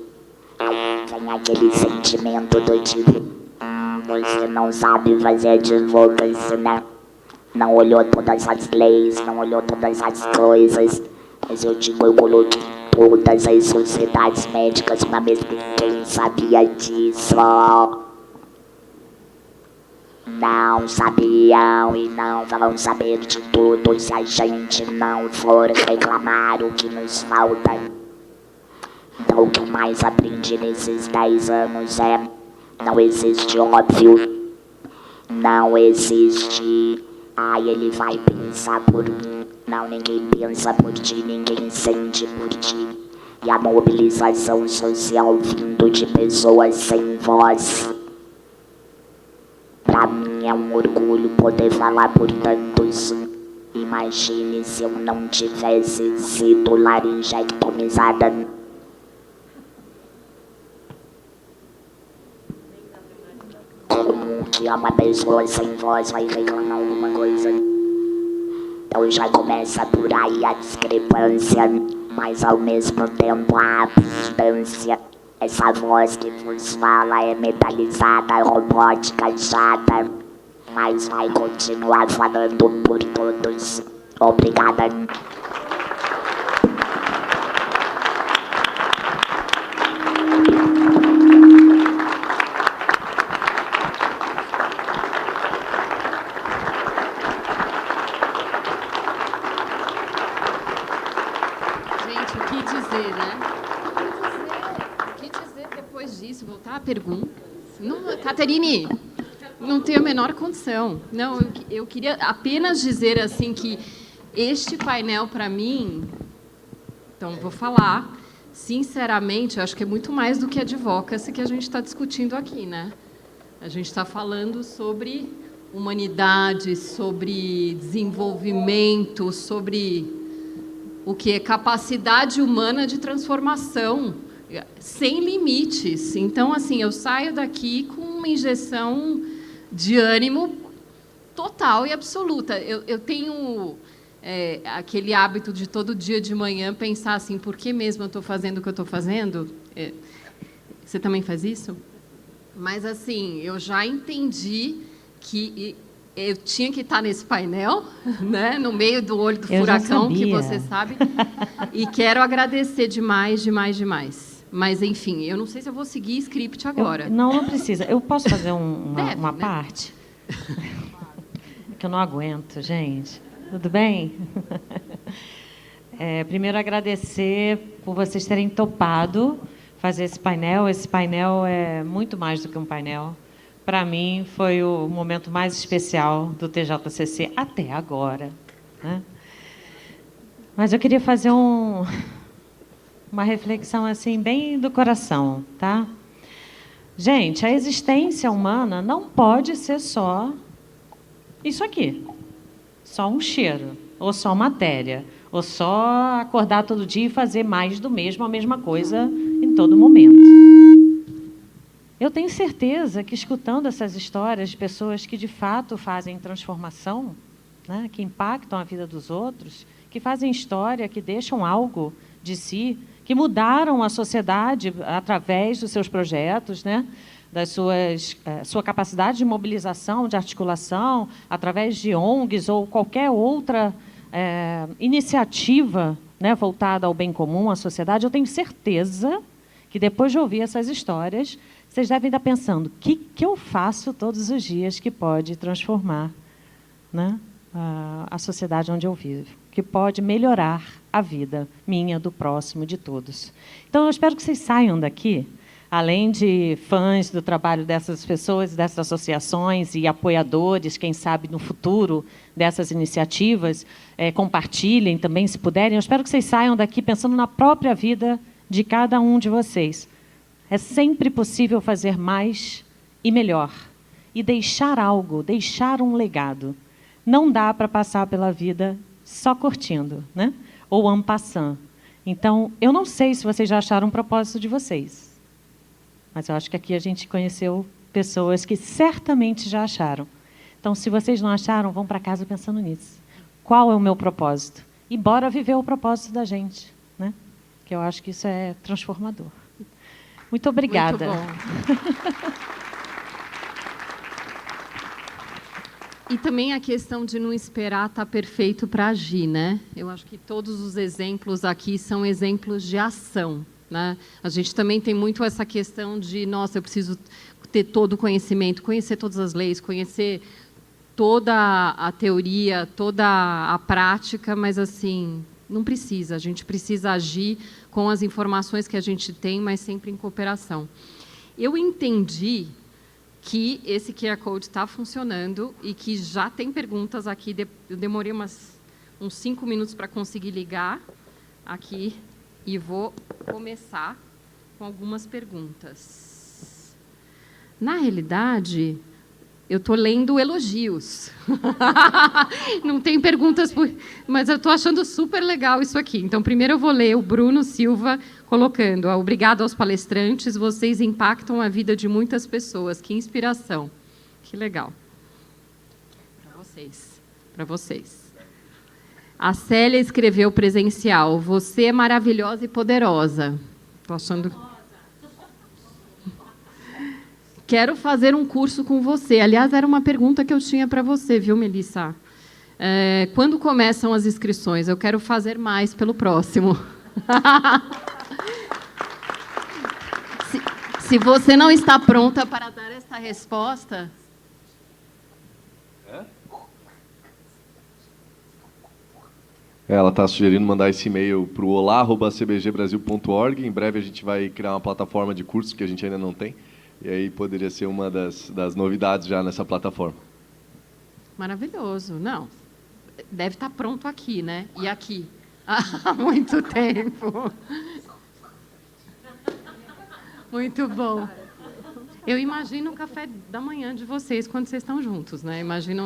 Aí vem aquele sentimento do tipo, você não sabe fazer advocacy, né? Não olhou todas as leis, não olhou todas as coisas. Mas eu digo, eu coloquei todas as sociedades médicas na mesa, ninguém sabia disso. Não sabiam e não vão saber de tudo se a gente não for reclamar o que nos falta. Então o que eu mais aprendi nesses 10 anos é: não existe óbvio, não existe, ai, ele vai pensar por mim. Não, ninguém pensa por ti, ninguém sente por ti. E a mobilização social vindo de pessoas sem voz. Pra mim é um orgulho poder falar por tantos. Imagine se eu não tivesse sido laringectomizada. Como que uma pessoa sem voz vai reclamar alguma coisa? Então já começa por aí a discrepância, mas ao mesmo tempo a abundância. Essa voz que vos fala é metalizada, robótica, chata, mas vai continuar falando por todos. Obrigada. Gente, o que dizer, né? O que dizer depois disso? Voltar à pergunta? Não, Caterine, não tenho a menor condição. Não, eu queria apenas dizer assim que este painel, para mim, então vou falar, sinceramente, eu acho que é muito mais do que advocacy que a gente está discutindo aqui, né? A gente está falando sobre humanidade, sobre desenvolvimento, sobre o que é capacidade humana de transformação, sem limites. Então, assim, eu saio daqui com uma injeção de ânimo total e absoluta. Eu tenho aquele hábito de todo dia de manhã pensar assim, por que mesmo eu estou fazendo o que eu estou fazendo? Você também faz isso? Mas, assim, eu já entendi que eu tinha que estar nesse painel, né, no meio do olho do furacão, que você sabe. E quero agradecer demais, demais, demais. Mas, enfim, eu não sei se eu vou seguir script agora. Não precisa. Eu posso fazer uma né? parte? Que eu não aguento, gente. Tudo bem? Primeiro, agradecer por vocês terem topado fazer esse painel. Esse painel é muito mais do que um painel. Para mim, foi o momento mais especial do TJCC até agora, né? Mas eu queria fazer uma reflexão assim, bem do coração, tá? Gente, a existência humana não pode ser só isso aqui. Só um cheiro, ou só matéria, ou só acordar todo dia e fazer mais do mesmo, a mesma coisa em todo momento. Eu tenho certeza que, escutando essas histórias de pessoas que, de fato, fazem transformação, né, que impactam a vida dos outros, que fazem história, que deixam algo de si, que mudaram a sociedade através dos seus projetos, né, sua capacidade de mobilização, de articulação, através de ONGs ou qualquer outra iniciativa, né, voltada ao bem comum, à sociedade. Eu tenho certeza que, depois de ouvir essas histórias, vocês devem estar pensando, o que eu faço todos os dias que pode transformar, né, a sociedade onde eu vivo, que pode melhorar a vida minha, do próximo, de todos. Então, eu espero que vocês saiam daqui, além de fãs do trabalho dessas pessoas, dessas associações e apoiadores, quem sabe, no futuro, dessas iniciativas, compartilhem também, se puderem. Eu espero que vocês saiam daqui pensando na própria vida de cada um de vocês. É sempre possível fazer mais e melhor. E deixar algo, deixar um legado. Não dá para passar pela vida só curtindo, né? Ou en passant. Então, eu não sei se vocês já acharam um propósito de vocês. Mas eu acho que aqui a gente conheceu pessoas que certamente já acharam. Então, se vocês não acharam, vão para casa pensando nisso. Qual é o meu propósito? E bora viver o propósito da gente, né? que eu acho que isso é transformador. Muito obrigada. Muito bom. E também a questão de não esperar estar perfeito para agir, né? Eu acho que todos os exemplos aqui são exemplos de ação, né? A gente também tem muito essa questão de, nossa, eu preciso ter todo o conhecimento, conhecer todas as leis, conhecer toda a teoria, toda a prática, mas assim, não precisa. A gente precisa agir com as informações que a gente tem, mas sempre em cooperação. Eu entendi que esse QR Code está funcionando e que já tem perguntas aqui. Eu demorei uns 5 minutos para conseguir ligar aqui e vou começar com algumas perguntas. Na realidade, eu estou lendo elogios. Não tem perguntas, mas eu estou achando super legal isso aqui. Então, primeiro eu vou ler o Bruno Silva colocando: obrigado aos palestrantes, vocês impactam a vida de muitas pessoas. Que inspiração. Que legal. Para vocês. Para vocês. A Célia escreveu presencial: você é maravilhosa e poderosa. Estou achando... Quero fazer um curso com você. Aliás, era uma pergunta que eu tinha para você, viu, Melissa? Quando começam as inscrições? Eu quero fazer mais pelo próximo. Se você não está pronta para dar essa resposta... Ela está sugerindo mandar esse e-mail para o olá@cbgbrasil.org. Em breve a gente vai criar uma plataforma de cursos que a gente ainda não tem. E aí poderia ser uma das novidades já nessa plataforma. Maravilhoso. Não, deve estar pronto aqui, né? E aqui. Há muito tempo. Muito bom. Eu imagino o café da manhã de vocês quando vocês estão juntos, né? Imagino...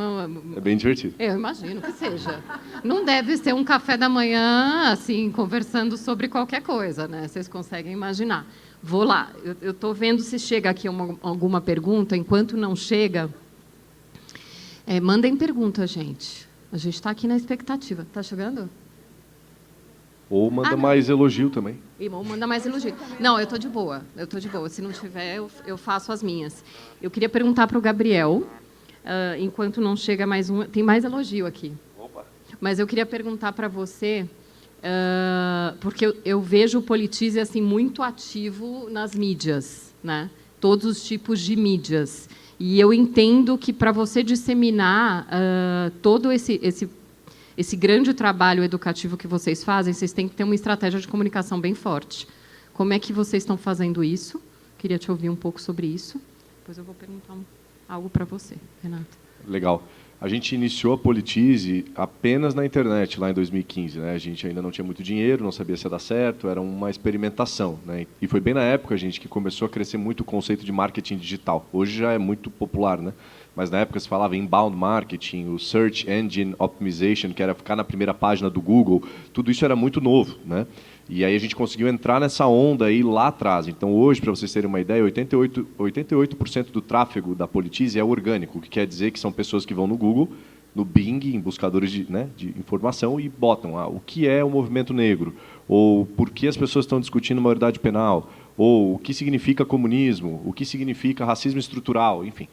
É bem divertido. Eu imagino que seja. Não deve ser um café da manhã, assim, conversando sobre qualquer coisa, né? Vocês conseguem imaginar. Vou lá. Eu estou vendo se chega aqui alguma pergunta. Enquanto não chega, mandem pergunta, gente. A gente está aqui na expectativa. Está chegando? Ou manda mais elogio também. Ou manda mais elogio. Não, eu estou de boa. Eu estou de boa. Se não tiver, eu faço as minhas. Eu queria perguntar para o Gabriel, enquanto não chega mais um... Tem mais elogio aqui. Opa. Mas eu queria perguntar para você... porque eu vejo o Politize assim, muito ativo nas mídias, né? Todos os tipos de mídias. E eu entendo que, para você disseminar todo esse grande trabalho educativo que vocês fazem, vocês têm que ter uma estratégia de comunicação bem forte. Como é que vocês estão fazendo isso? Queria te ouvir um pouco sobre isso. Depois eu vou perguntar algo para você, Renato. Legal. A gente iniciou a Politize apenas na internet, lá em 2015. Né? A gente ainda não tinha muito dinheiro, não sabia se ia dar certo, era uma experimentação. Né? E foi bem na época, gente, que começou a crescer muito o conceito de marketing digital. Hoje já é muito popular, né? Mas na época se falava inbound marketing, o Search Engine Optimization, que era ficar na primeira página do Google. Tudo isso era muito novo, né? E aí a gente conseguiu entrar nessa onda aí lá atrás. Então, hoje, para vocês terem uma ideia, 88% do tráfego da Politize é orgânico, o que quer dizer que são pessoas que vão no Google, no Bing, em buscadores de informação, e botam o que é o movimento negro, ou por que as pessoas estão discutindo maioridade penal, ou o que significa comunismo, o que significa racismo estrutural, enfim.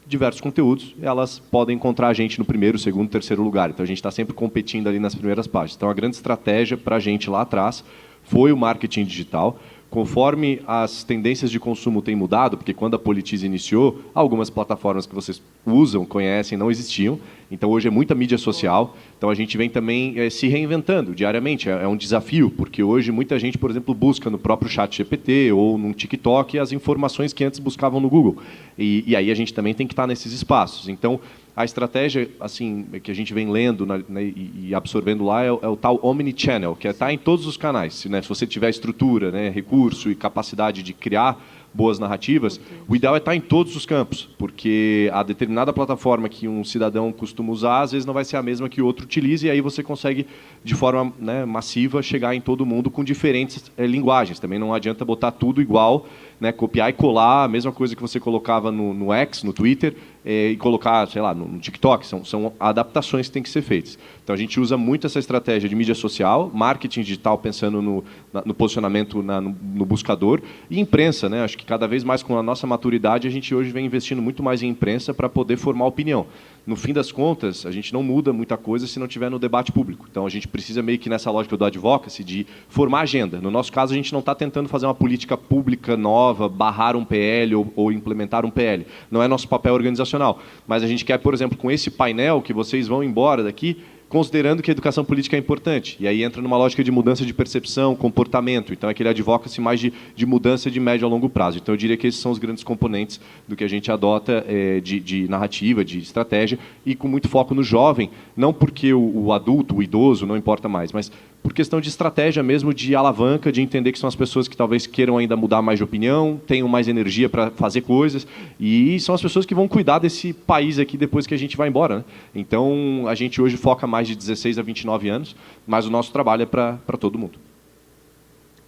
Diversos conteúdos, elas podem encontrar a gente no primeiro, segundo, terceiro lugar. Então, a gente está sempre competindo ali nas primeiras páginas. Então, a grande estratégia para a gente lá atrás foi o marketing digital. Conforme as tendências de consumo têm mudado, porque quando a Politize iniciou, algumas plataformas que vocês usam, conhecem, não existiam. Então, hoje é muita mídia social. Então, a gente vem também se reinventando diariamente. É um desafio, porque hoje muita gente, por exemplo, busca no próprio ChatGPT ou no TikTok as informações que antes buscavam no Google. E aí a gente também tem que estar nesses espaços. Então, a estratégia assim, que a gente vem lendo e absorvendo lá é o tal omnichannel, que é estar em todos os canais. Se você tiver estrutura, recurso e capacidade de criar boas narrativas, o ideal é estar em todos os campos, porque a determinada plataforma que um cidadão costuma usar, às vezes não vai ser a mesma que o outro utilize, e aí você consegue, de forma massiva, chegar em todo mundo com diferentes linguagens. Também não adianta botar tudo igual, né, copiar e colar a mesma coisa que você colocava no X, no Twitter, e colocar, sei lá, no TikTok. São adaptações que têm que ser feitas. Então, a gente usa muito essa estratégia de mídia social, marketing digital, pensando no posicionamento no buscador, e imprensa, né? Acho que cada vez mais, com a nossa maturidade, a gente hoje vem investindo muito mais em imprensa para poder formar opinião. No fim das contas, a gente não muda muita coisa se não tiver no debate público. Então, a gente precisa meio que nessa lógica do advocacy, de formar agenda. No nosso caso, a gente não está tentando fazer uma política pública nova, barrar um PL ou implementar um PL. Não é nosso papel organizacional. Mas a gente quer, por exemplo, com esse painel, que vocês vão embora daqui, considerando que a educação política é importante. E aí entra numa lógica de mudança de percepção, comportamento. Então, é aquele advocacy mais de mudança de médio a longo prazo. Então, eu diria que esses são os grandes componentes do que a gente adota de narrativa, de estratégia, e com muito foco no jovem, não porque o adulto, o idoso, não importa mais, mas por questão de estratégia mesmo, de alavanca, de entender que são as pessoas que talvez queiram ainda mudar mais de opinião, tenham mais energia para fazer coisas, e são as pessoas que vão cuidar desse país aqui depois que a gente vai embora, né? Então, a gente hoje foca mais de 16 a 29 anos, mas o nosso trabalho é para todo mundo.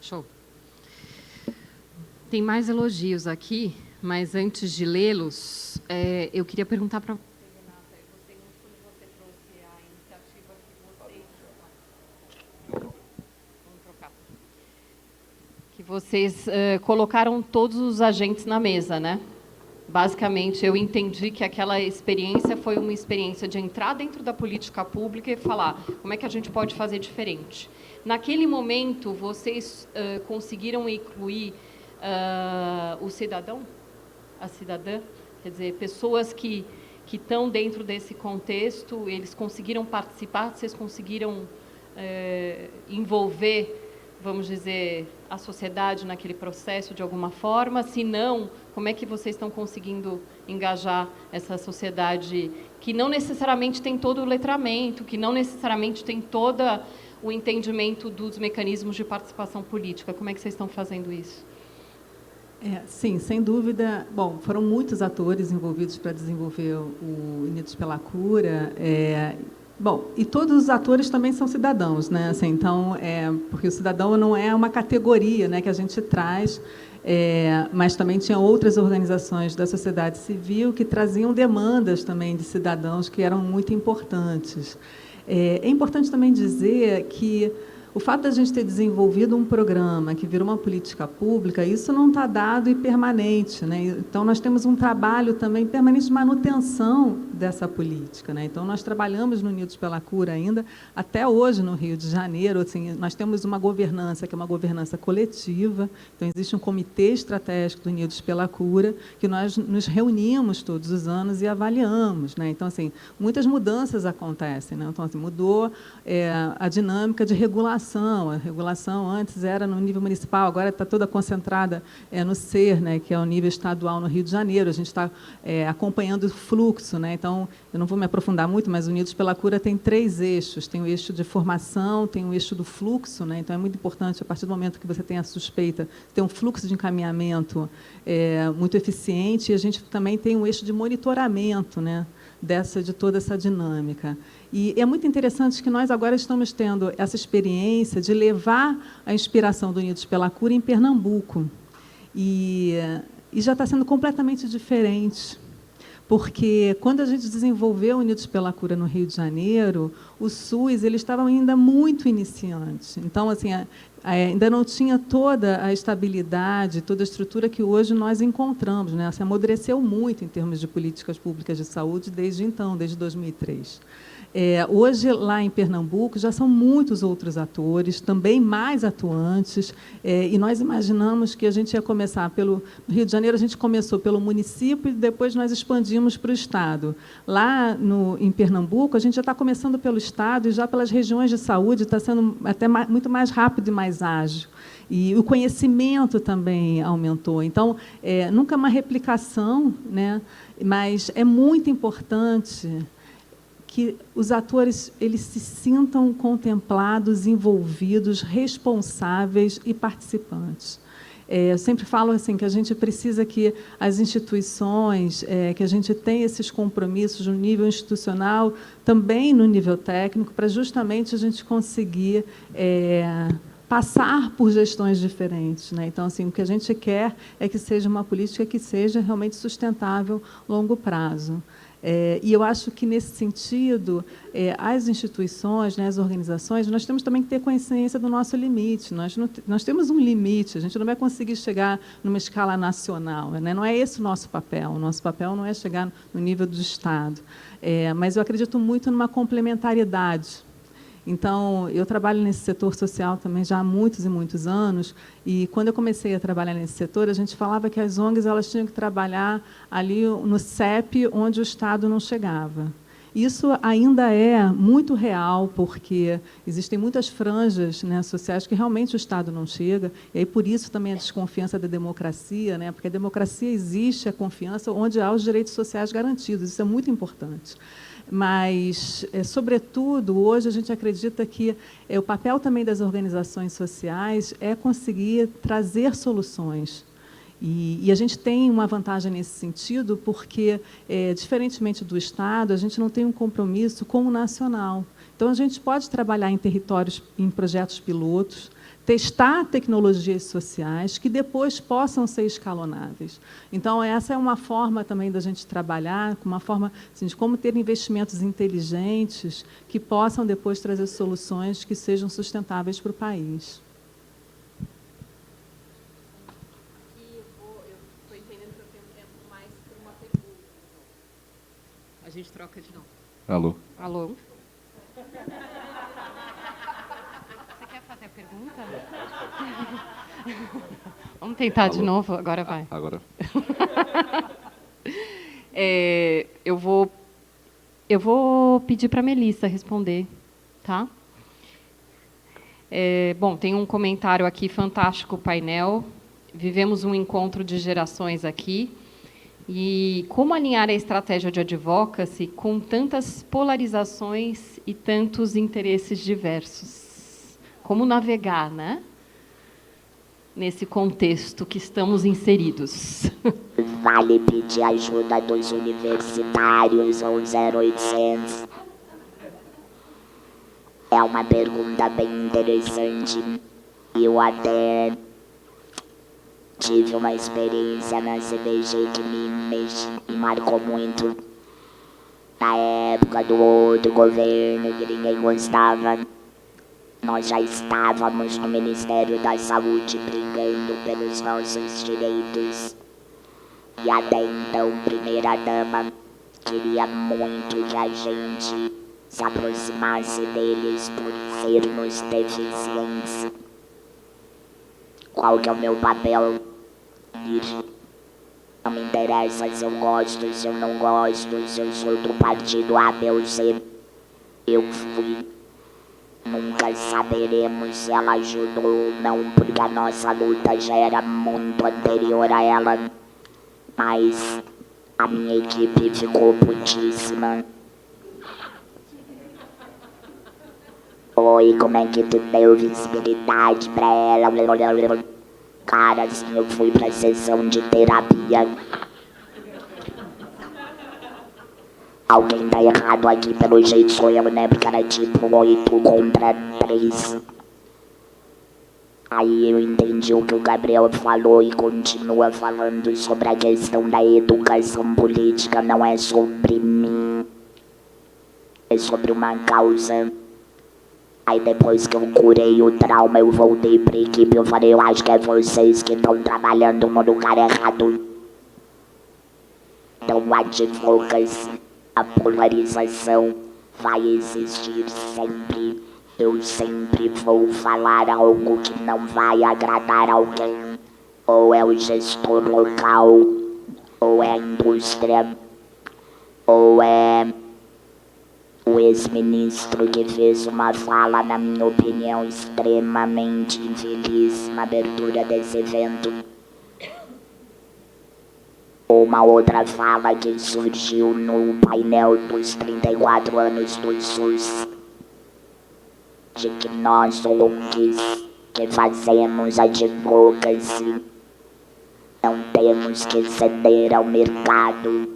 Show. Tem mais elogios aqui, mas antes de lê-los, eu queria perguntar para vocês colocaram todos os agentes na mesa, né? Basicamente, eu entendi que aquela experiência foi uma experiência de entrar dentro da política pública e falar como é que a gente pode fazer diferente. Naquele momento, vocês conseguiram incluir o cidadão, a cidadã, quer dizer, pessoas que estão dentro desse contexto, eles conseguiram participar, vocês conseguiram envolver, vamos dizer, a sociedade naquele processo de alguma forma? Se não, como é que vocês estão conseguindo engajar essa sociedade que não necessariamente tem todo o letramento, que não necessariamente tem todo o entendimento dos mecanismos de participação política? Como é que vocês estão fazendo isso? Sim, sem dúvida. Bom, foram muitos atores envolvidos para desenvolver o Unidos pela Cura. Bom, e todos os atores também são cidadãos, né? Assim, então, porque o cidadão não é uma categoria, né, que a gente traz, mas também tinha outras organizações da sociedade civil que traziam demandas também de cidadãos que eram muito importantes. É importante também dizer que o fato de a gente ter desenvolvido um programa que virou uma política pública, isso não está dado e permanente, né? Então, nós temos um trabalho também permanente de manutenção dessa política, né? Então, nós trabalhamos no Unidos pela Cura ainda, até hoje no Rio de Janeiro, assim, nós temos uma governança que é uma governança coletiva, então existe um comitê estratégico do Unidos pela Cura, que nós nos reunimos todos os anos e avaliamos, né? Então, assim, muitas mudanças acontecem, né? Então, assim, mudou a dinâmica de regulação. A regulação antes era no nível municipal, agora está toda concentrada no SER, né, que é o nível estadual no Rio de Janeiro. A gente está acompanhando o fluxo, né? Então, eu não vou me aprofundar muito, mas o Unidos pela Cura tem 3 eixos. Tem o eixo de formação, tem o eixo do fluxo, né? Então, é muito importante, a partir do momento que você tem a suspeita, ter um fluxo de encaminhamento muito eficiente, e a gente também tem um eixo de monitoramento, né, de toda essa dinâmica. E é muito interessante que nós agora estamos tendo essa experiência de levar a inspiração do Unidos pela Cura em Pernambuco. E já está sendo completamente diferente, porque quando a gente desenvolveu o Unidos pela Cura no Rio de Janeiro, o SUS ele estava ainda muito iniciante. Então, assim, ainda não tinha toda a estabilidade, toda a estrutura que hoje nós encontramos, né? Se amadureceu muito em termos de políticas públicas de saúde desde então, desde 2003. Hoje, lá em Pernambuco, já são muitos outros atores, também mais atuantes, e nós imaginamos que a gente ia começar pelo no Rio de Janeiro, a gente começou pelo município e depois nós expandimos para o Estado. Lá em Pernambuco, a gente já está começando pelo Estado e já pelas regiões de saúde está sendo até muito mais rápido e mais ágil. E o conhecimento também aumentou. Então, nunca uma replicação, né? Mas é muito importante que os atores eles se sintam contemplados, envolvidos, responsáveis e participantes. Eu sempre falo assim que a gente precisa que as instituições, que a gente tenha esses compromissos no nível institucional, também no nível técnico, para justamente a gente conseguir passar por gestões diferentes, né? Então, assim, o que a gente quer é que seja uma política que seja realmente sustentável a longo prazo. E eu acho que, nesse sentido, as instituições, né, as organizações, nós temos também que ter consciência do nosso limite. Nós temos um limite, a gente não vai conseguir chegar numa escala nacional, né? Não é esse o nosso papel. O nosso papel não é chegar no nível do Estado. Mas eu acredito muito numa complementariedade. Então, eu trabalho nesse setor social também já há muitos e muitos anos, e quando eu comecei a trabalhar nesse setor, a gente falava que as ONGs elas tinham que trabalhar ali no CEP, onde o Estado não chegava. Isso ainda é muito real, porque existem muitas franjas, né, sociais que realmente o Estado não chega, e aí por isso também a desconfiança da democracia, né, porque a democracia existe, a confiança, onde há os direitos sociais garantidos, isso é muito importante. Mas, sobretudo, hoje a gente acredita que o papel também das organizações sociais é conseguir trazer soluções. E a gente tem uma vantagem nesse sentido, porque, diferentemente do Estado, a gente não tem um compromisso com o nacional. Então, a gente pode trabalhar em territórios, em projetos pilotos, testar tecnologias sociais que depois possam ser escalonáveis. Então, essa é uma forma também da gente trabalhar, uma forma assim, de como ter investimentos inteligentes que possam depois trazer soluções que sejam sustentáveis para o país. Eu estou entendendo que eu tenho tempo mais para uma pergunta. A gente troca de novo. Alô? Alô? Fazer a pergunta? Vamos tentar de novo? Agora vai. Agora. Eu vou pedir para a Melissa responder, tá? Bom, tem um comentário aqui, fantástico painel. Vivemos um encontro de gerações aqui. E como alinhar a estratégia de advocacy com tantas polarizações e tantos interesses diversos? Como navegar, né? Nesse contexto que estamos inseridos. Vale pedir ajuda dos universitários ou 0800. É uma pergunta bem interessante. Eu até tive uma experiência na CBG que me marcou muito. Na época do outro governo que ninguém gostava, nós já estávamos no Ministério da Saúde brigando pelos nossos direitos. E até então, primeira-dama queria muito que a gente se aproximasse deles por sermos deficientes. Qual que é o meu papel? Não me interessa se eu gosto, se eu não gosto, se eu sou do partido A, B ou C. Eu fui. Nunca saberemos se ela ajudou ou não, porque a nossa luta já era muito anterior a ela. Mas a minha equipe ficou putíssima. Oi, como é que tu deu visibilidade pra ela? Cara, assim, eu fui pra sessão de terapia. Alguém tá errado aqui, pelo jeito sou eu, né? Porque era tipo 8 contra 3. Aí eu entendi o que o Gabriel falou e continua falando sobre a questão da educação política. Não é sobre mim, é sobre uma causa. Aí depois que eu curei o trauma, eu voltei pra equipe. Eu falei, eu acho que é vocês que estão trabalhando no lugar errado. Então a advocacy, a polarização vai existir sempre. Eu sempre vou falar algo que não vai agradar alguém. Ou é o gestor local, ou é a indústria, ou é o ex-ministro que fez uma fala, na minha opinião, extremamente infeliz na abertura desse evento. Uma outra fala que surgiu no painel dos 34 anos do SUS, de que nós, ONGs, que fazemos advocacy, não temos que ceder ao mercado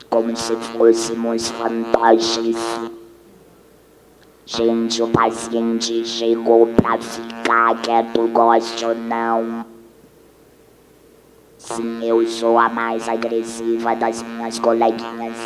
como se fôssemos fantoches. Gente, o paciente chegou pra ficar, quer tu goste ou não. Sim, eu sou a mais agressiva das minhas coleguinhas.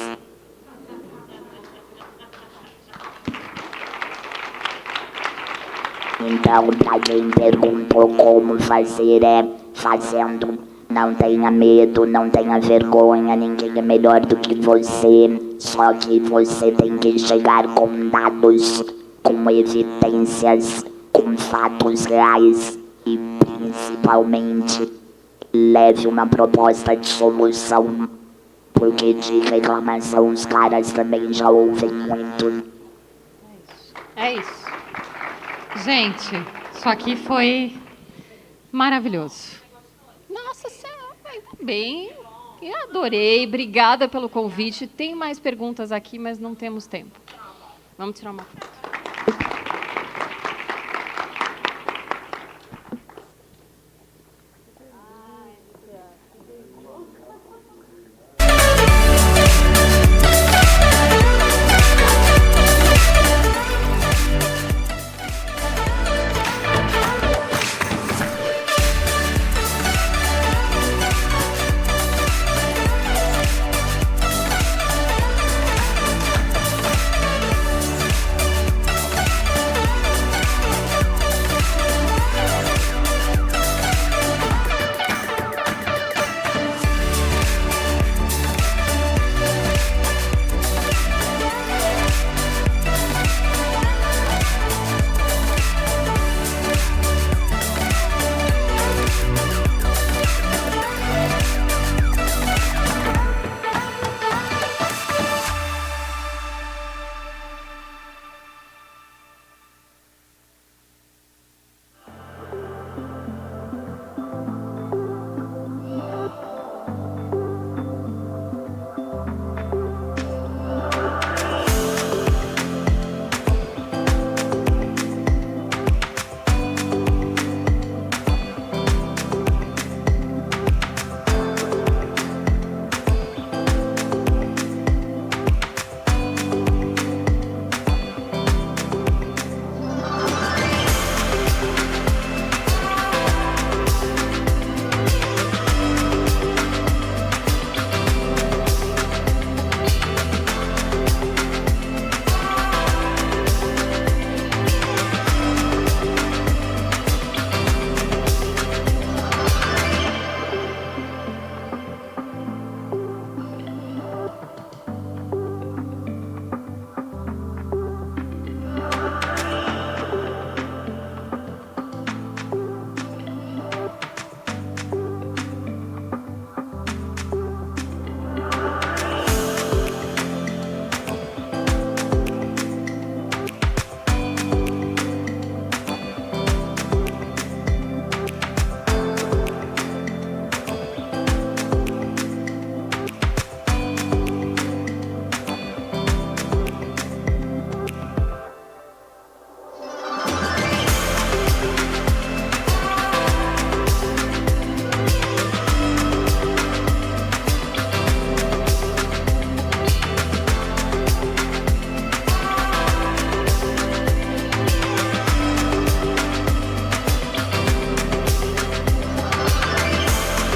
Então, pra quem perguntou como fazer, é fazendo. Não tenha medo, não tenha vergonha, ninguém é melhor do que você. Só que você tem que chegar com dados, com evidências, com fatos reais e, principalmente, leve uma proposta de solução. Porque de reclamação os caras também já ouvem muito. É isso. Gente, isso aqui foi maravilhoso. Nossa Senhora, ainda bem. Eu adorei. Obrigada pelo convite. Tem mais perguntas aqui, mas não temos tempo. Vamos tirar uma foto.